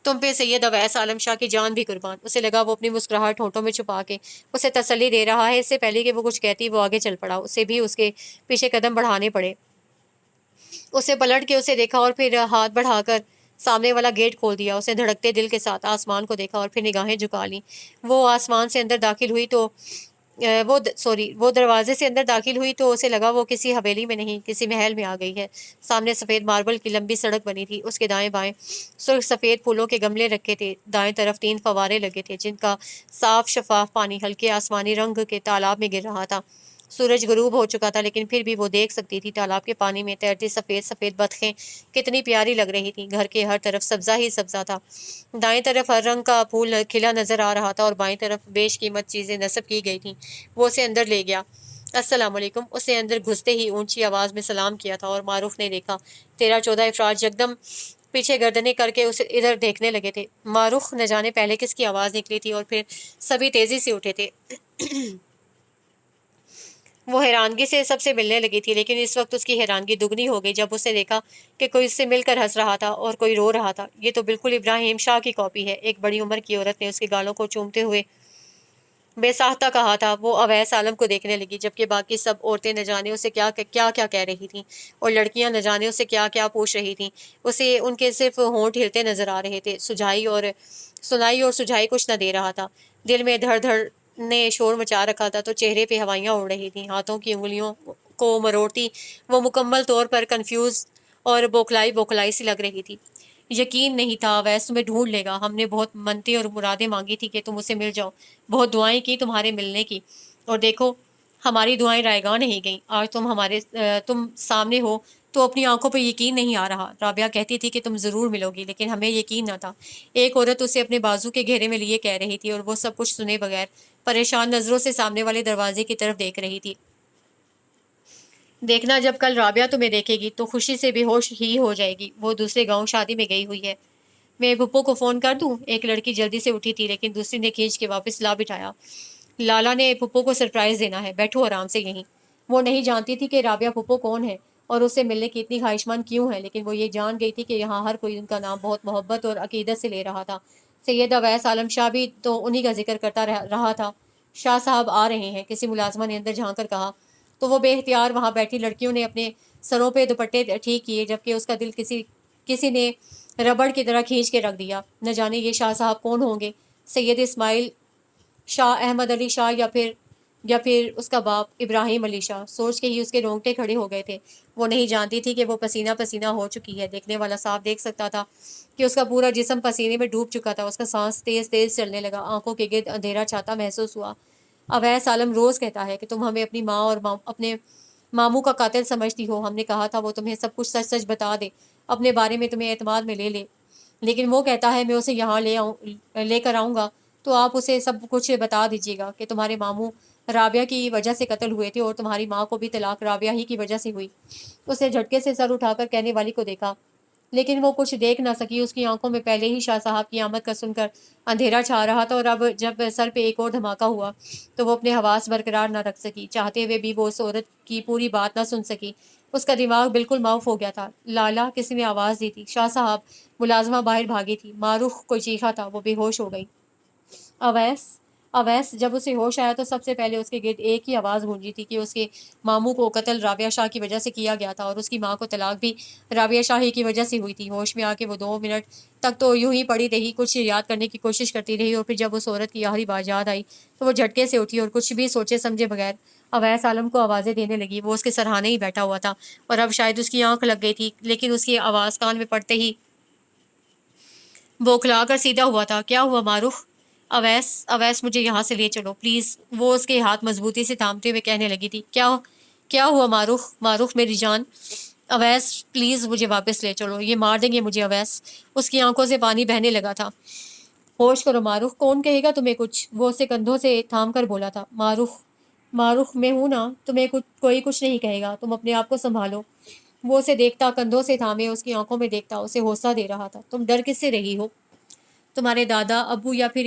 تم پہ سید اویس عالم شاہ کی جان بھی قربان۔ اسے لگا وہ اپنی مسکراہٹ ہونٹوں میں چھپا کے اسے تسلی دے رہا ہے۔ اس سے پہلے کہ وہ کچھ کہتی وہ آگے چل پڑا، اسے بھی اس کے پیچھے قدم بڑھانے پڑے۔ اسے پلٹ کے اسے دیکھا اور پھر ہاتھ بڑھا کر سامنے والا گیٹ کھول دیا۔ اسے دھڑکتے دل کے ساتھ آسمان کو دیکھا اور پھر نگاہیں جھکا لیں۔ وہ آسمان سے اندر داخل ہوئی تو وہ دروازے سے اندر داخل ہوئی تو اسے لگا وہ کسی حویلی میں نہیں، کسی محل میں آ گئی ہے۔ سامنے سفید ماربل کی لمبی سڑک بنی تھی، اس کے دائیں بائیں سرخ سفید پھولوں کے گملے رکھے تھے، دائیں طرف 3 فوارے لگے تھے جن کا صاف شفاف پانی ہلکے آسمانی رنگ کے تالاب میں گر رہا تھا۔ سورج غروب ہو چکا تھا لیکن پھر بھی وہ دیکھ سکتی تھی تالاب کے پانی میں تیرتی سفید سفید بطخیں کتنی پیاری لگ رہی تھیں۔ گھر کے ہر طرف سبزہ ہی سبزہ تھا، دائیں طرف ہر رنگ کا پھول کھلا نظر آ رہا تھا اور بائیں طرف بیش قیمت چیزیں نصب کی گئی تھیں۔ وہ اسے اندر لے گیا۔ السلام علیکم۔ اسے اندر گھستے ہی اونچی آواز میں سلام کیا تھا اور معروف نے دیکھا 13-14 افراد یکدم پیچھے گردنیں کر کے اسے ادھر دیکھنے لگے تھے۔ معروف نہ جانے پہلے کس کی آواز نکلی تھی اور پھر سبھی تیزی سے اٹھے تھے۔ وہ حیرانگی سے سب سے ملنے لگی تھی، لیکن اس وقت اس کی حیرانگی دگنی ہو گئی جب اسے دیکھا کہ کوئی اس سے مل کر ہنس رہا تھا اور کوئی رو رہا تھا۔ یہ تو بالکل ابراہیم شاہ کی کاپی ہے، ایک بڑی عمر کی عورت نے اس کے گالوں کو چومتے ہوئے بے ساختہ کہا تھا۔ وہ اویس عالم کو دیکھنے لگی جبکہ باقی سب عورتیں نہ جانے اسے کیا کیا کہہ رہی تھیں اور لڑکیاں نہ جانے اسے کیا کیا پوچھ رہی تھیں۔ اسے ان کے صرف ہونٹ ہلتے نظر آ رہے تھے۔ سنائی اور سجائی کچھ نہ دے رہا تھا۔ دل میں دھڑ دھڑ نے شور مچا رکھا تھا تو چہرے پہ ہوائیاں اڑ رہی تھیں۔ ہاتھوں کی انگلیوں کو مروڑتی وہ مکمل طور پر کنفیوز اور بوکھلائی سی لگ رہی تھی۔ یقین نہیں تھا اویس تمہیں ڈھونڈ لے گا۔ ہم نے بہت منتیں اور مرادیں مانگی تھی کہ تم اسے مل جاؤ، بہت دعائیں کی تمہارے ملنے کی، اور دیکھو ہماری دعائیں رائے گاہ نہیں گئیں۔ آج تم سامنے ہو تو اپنی آنکھوں پہ یقین نہیں آ رہا۔ رابعہ کہتی تھی کہ تم ضرور ملو گی، لیکن ہمیں یقین نہ تھا۔ ایک عورت اسے اپنے بازو کے گھیرے میں لیے کہہ رہی تھی اور وہ سب کچھ سنے بغیر پریشان نظروں سے سامنے والے دروازے کی طرف دیکھ رہی تھی۔ دیکھنا جب کل رابعہ تمہیں دیکھے گی تو خوشی سے بے ہوش ہی ہو جائے گی۔ وہ دوسرے گاؤں شادی میں گئی ہوئی ہے۔ میں پھپھو کو فون کر دوں؟ ایک لڑکی جلدی سے اٹھی تھی لیکن دوسری نے کھینچ کے واپس لا بٹھایا۔ لالا نے پھپھو کو سرپرائز دینا ہے، بیٹھو آرام سے یہیں۔ وہ نہیں جانتی تھی کہ رابعہ پھپھو کون ہے اور اس سے ملنے کی اتنی خواہشمند کیوں ہے، لیکن وہ یہ جان گئی تھی کہ یہاں ہر کوئی ان کا نام بہت محبت اور عقیدت سے لے رہا تھا۔ سید اویس عالم شاہ بھی تو انہی کا ذکر کرتا رہا تھا۔ شاہ صاحب آ رہے ہیں، کسی ملازمہ نے اندر جھانک کر کہا تو وہ بے اختیار وہاں بیٹھی لڑکیوں نے اپنے سروں پہ دوپٹے ٹھیک کیے جبکہ اس کا دل کسی نے ربڑ کی طرح کھینچ کے رکھ دیا۔ نہ جانے یہ شاہ صاحب کون ہوں گے، سید اسماعیل شاہ، احمد علی شاہ یا پھر یا پھر اس کا باپ ابراہیم علی شاہ؟ سوچ کے ہی اس کے رونگٹے کھڑے ہو گئے تھے۔ وہ نہیں جانتی تھی کہ وہ پسینہ پسینہ ہو چکی ہے۔ دیکھنے والا صاف دیکھ سکتا تھا کہ اس کا پورا جسم پسینے میں ڈوب چکا تھا۔ اس کا سانس تیز تیز چلنے لگا، آنکھوں کے گرد اندھیرا چھاتا محسوس ہوا۔ اویس عالم روز کہتا ہے کہ تم ہمیں اپنی ماں اور اپنے ماموں کا قاتل سمجھتی ہو۔ ہم نے کہا تھا وہ تمہیں سب کچھ سچ سچ بتا دے، اپنے بارے میں تمہیں اعتماد میں لے لے، لیکن وہ کہتا ہے میں اسے یہاں لے کر آؤں گا تو آپ اسے سب کچھ بتا دیجیے گا کہ تمہارے ماموں رابعہ کی وجہ سے قتل ہوئے تھے اور تمہاری ماں کو بھی طلاق رابعہ ہی کی وجہ سے ہوئی۔ اس نے جھٹکے سے سر اٹھا کر کہنے والی کو دیکھا، لیکن وہ کچھ دیکھ نہ سکی۔ اس کی آنکھوں میں پہلے ہی شاہ صاحب کی آمد کا سن کر اندھیرا چھا رہا تھا، اور اب جب سر پہ ایک اور دھماکہ ہوا تو وہ اپنے حواس برقرار نہ رکھ سکی۔ چاہتے ہوئے بھی وہ اس عورت کی پوری بات نہ سن سکی۔ اس کا دماغ بالکل معاف ہو گیا تھا۔ لالا کسی نے آواز دی تھی۔ شاہ صاحب ملازمہ باہر بھاگی تھی۔ معروف کوئی چیخا تھا، وہ بے ہوش ہو گئی۔ اویس اویس جب اسے ہوش آیا تو سب سے پہلے اس کے گرد ایک ہی آواز گونجی تھی کہ اس کے ماموں کو قتل رابعہ شاہ کی وجہ سے کیا گیا تھا، اور اس کی ماں کو طلاق بھی رابعہ شاہ ہی کی وجہ سے ہوئی تھی۔ ہوش میں آ کے وہ 2 منٹ تک تو یوں ہی پڑی رہی، کچھ یاد کرنے کی کوشش کرتی رہی، اور پھر جب اس عورت کی آخری بات یاد آئی تو وہ جھٹکے سے اٹھی اور کچھ بھی سوچے سمجھے بغیر اویس عالم کو آوازیں دینے لگی۔ وہ اس کے سرہانے ہی بیٹھا ہوا تھا اور اب شاید اس کی آنکھ لگ گئی تھی، لیکن اس کی آواز کان میں پڑتے ہی بوکھلا کر سیدھا ہوا تھا۔ کیا ہوا معروف؟ اویس مجھے یہاں سے لے چلو پلیز، وہ اس کے ہاتھ مضبوطی سے تھامتے ہوئے کہنے لگی تھی۔ کیا ہوا معروف میری جان؟ اویس پلیز مجھے واپس لے چلو، یہ مار دیں گے مجھے۔ اویس اس کی آنکھوں سے پانی بہنے لگا تھا۔ ہوش کرو معروف، کون کہے گا تمہیں کچھ؟ وہ اسے کندھوں سے تھام کر بولا تھا۔ معروف میں ہوں نا، تمہیں کوئی کچھ نہیں کہے گا، تم اپنے آپ کو سنبھالو۔ وہ اسے دیکھتا، کندھوں سے تھامے اس کی آنکھوں میں دیکھتا، اسے حوصلہ دے رہا تھا۔ تم ڈر کس سے رہی ہو؟ تمہارے دادا ابو یا پھر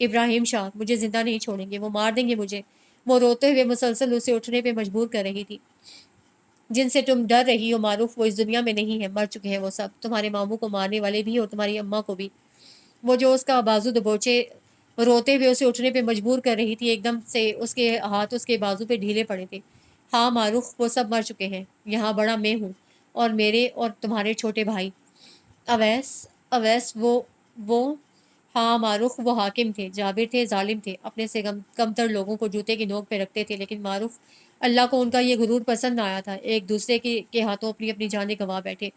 ابراہیم شاہ مجھے زندہ نہیں چھوڑیں گے، وہ مار دیں گے مجھے۔ وہ روتے ہوئے مسلسل اسے اٹھنے پہ مجبور کر رہی تھی۔ جن سے تم ڈر رہی ہو معروف، وہ اس دنیا میں نہیں ہے، مر چکے ہیں وہ سب، تمہارے ماموں کو مارنے والے بھی اور تمہاری اماں کو بھی۔ وہ جو اس کا بازو دبوچے روتے ہوئے اسے اٹھنے پہ مجبور کر رہی تھی، ایک دم سے اس کے ہاتھ اس کے بازو پہ ڈھیلے پڑے تھے۔ ہاں معروف، وہ سب مر چکے ہیں، یہاں بڑا میں ہوں، اور میرے اور تمہارے چھوٹے بھائی۔ اویس وہ ہاں معروف، وہ حاکم تھے، جابر تھے، ظالم تھے، اپنے سے کمتر لوگوں کو جوتے کی نوک پہ رکھتے تھے، لیکن معروف اللہ کو ان کا یہ غرور پسند نہ آیا تھا۔ ایک دوسرے کے ہاتھوں اپنی اپنی جانیں گنوا بیٹھے،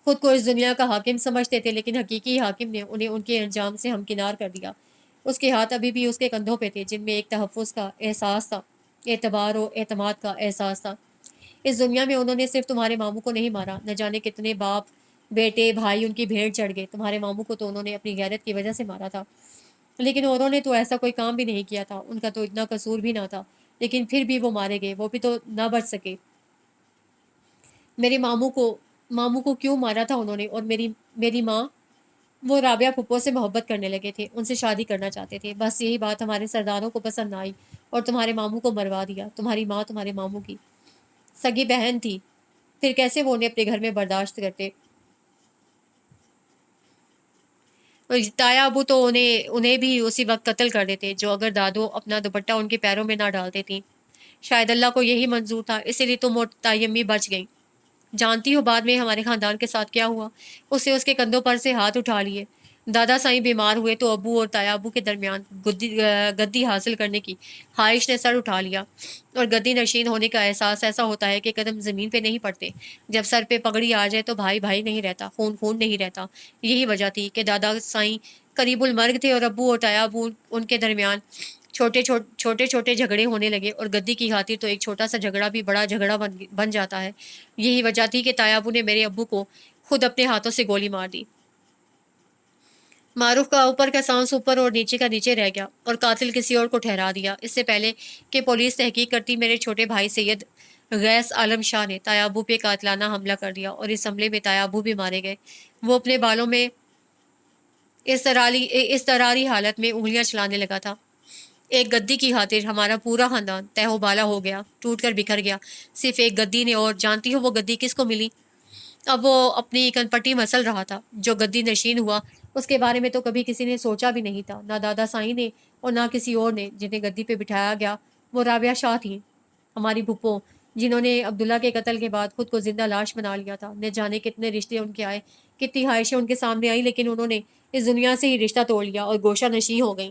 خود کو اس دنیا کا حاکم سمجھتے تھے، لیکن حقیقی حاکم نے انہیں ان کے انجام سے ہمکنار کر دیا۔ اس کے ہاتھ ابھی بھی اس کے کندھوں پہ تھے، جن میں ایک تحفظ کا احساس تھا، اعتبار و اعتماد کا احساس تھا۔ اس دنیا میں انہوں نے صرف تمہارے ماموں کو نہیں مارا، نہ جانے کتنے باپ بیٹے بھائی ان کی بھیڑ چڑھ گئے۔ تمہارے ماموں کو تو انہوں نے اپنی غیرت کی وجہ سے مارا تھا، لیکن انہوں نے تو ایسا کوئی کام بھی نہیں کیا تھا، ان کا تو اتنا قصور بھی نہ تھا، لیکن پھر بھی وہ مارے گئے، وہ بھی تو نہ بچ سکے۔ میرے ماموں کو کیوں مارا تھا انہوں نے؟ اور میری ماں؟ وہ رابعہ پھپھو سے محبت کرنے لگے تھے، ان سے شادی کرنا چاہتے تھے، بس یہی بات ہمارے سرداروں کو پسند نہ آئی اور تمہارے ماموں کو مروا دیا۔ تمہاری ماں تمہارے ماموں کی سگی بہن تھی، پھر کیسے وہ انہیں اپنے گھر میں برداشت کرتے؟ تایا ابو تو انہیں بھی اسی وقت قتل کر دیتے، جو اگر دادو اپنا دوپٹہ ان کے پیروں میں نہ ڈالتے تھیں۔ شاید اللہ کو یہی منظور تھا، اسی لیے تم اور تایمی بچ گئیں۔ جانتی ہو بعد میں ہمارے خاندان کے ساتھ کیا ہوا؟ اسے اس کے کندھوں پر سے ہاتھ اٹھا لیے۔ دادا سائیں بیمار ہوئے تو ابو اور تایا ابو کے درمیان گدی حاصل کرنے کی خواہش نے سر اٹھا لیا، اور گدی نشین ہونے کا احساس ایسا ہوتا ہے کہ قدم زمین پہ نہیں پڑتے۔ جب سر پہ پگڑی آ جائے تو بھائی بھائی نہیں رہتا، خون خون نہیں رہتا۔ یہی وجہ تھی کہ دادا سائیں قریب المرگ تھے، اور ابو اور تایا ابو ان کے درمیان چھوٹے چھوٹے جھگڑے ہونے لگے، اور گدی کی خاطر تو ایک چھوٹا سا جھگڑا بھی بڑا جھگڑا بن جاتا ہے۔ یہی وجہ تھی کہ تایا ابو نے میرے ابو کو خود اپنے ہاتھوں سے گولی مار دی۔ معروف کا اوپر کا سانس اوپر اور نیچے کا نیچے رہ گیا، اور قاتل کسی اور کو ٹھہرا دیا۔ اس سے پہلے کہ پولیس تحقیق کرتی، میرے چھوٹے بھائی سید غیث عالم شاہ نے تایا ابو پہ قاتلانہ حملہ کر دیا، اور اس حملے میں تایا ابو بھی مارے گئے۔ وہ اپنے بالوں میں اضطراری حالت میں انگلیاں چلانے لگا تھا۔ ایک گدی کی خاطر ہمارا پورا خاندان تہہ و بالا ہو گیا، ٹوٹ کر بکھر گیا، صرف ایک گدی نے۔ اور جانتی ہو وہ گدی کس کو ملی؟ اب وہ اپنی کن پٹی مسل رہا تھا۔ جو گدی نشین ہوا اس کے بارے میں تو کبھی کسی نے سوچا بھی نہیں تھا، نہ دادا سائیں نے اور نہ کسی اور نے۔ جنہیں گدی پہ بٹھایا گیا وہ رابعہ شاہ تھیں، ہماری پھپھو، جنہوں نے عبداللہ کے قتل کے بعد خود کو زندہ لاش بنا لیا تھا۔ نہ جانے کتنے رشتے ان کے آئے، کتنی خواہشیں ان کے سامنے آئیں، لیکن انہوں نے اس دنیا سے ہی رشتہ توڑ لیا اور گوشہ نشیں ہو گئیں۔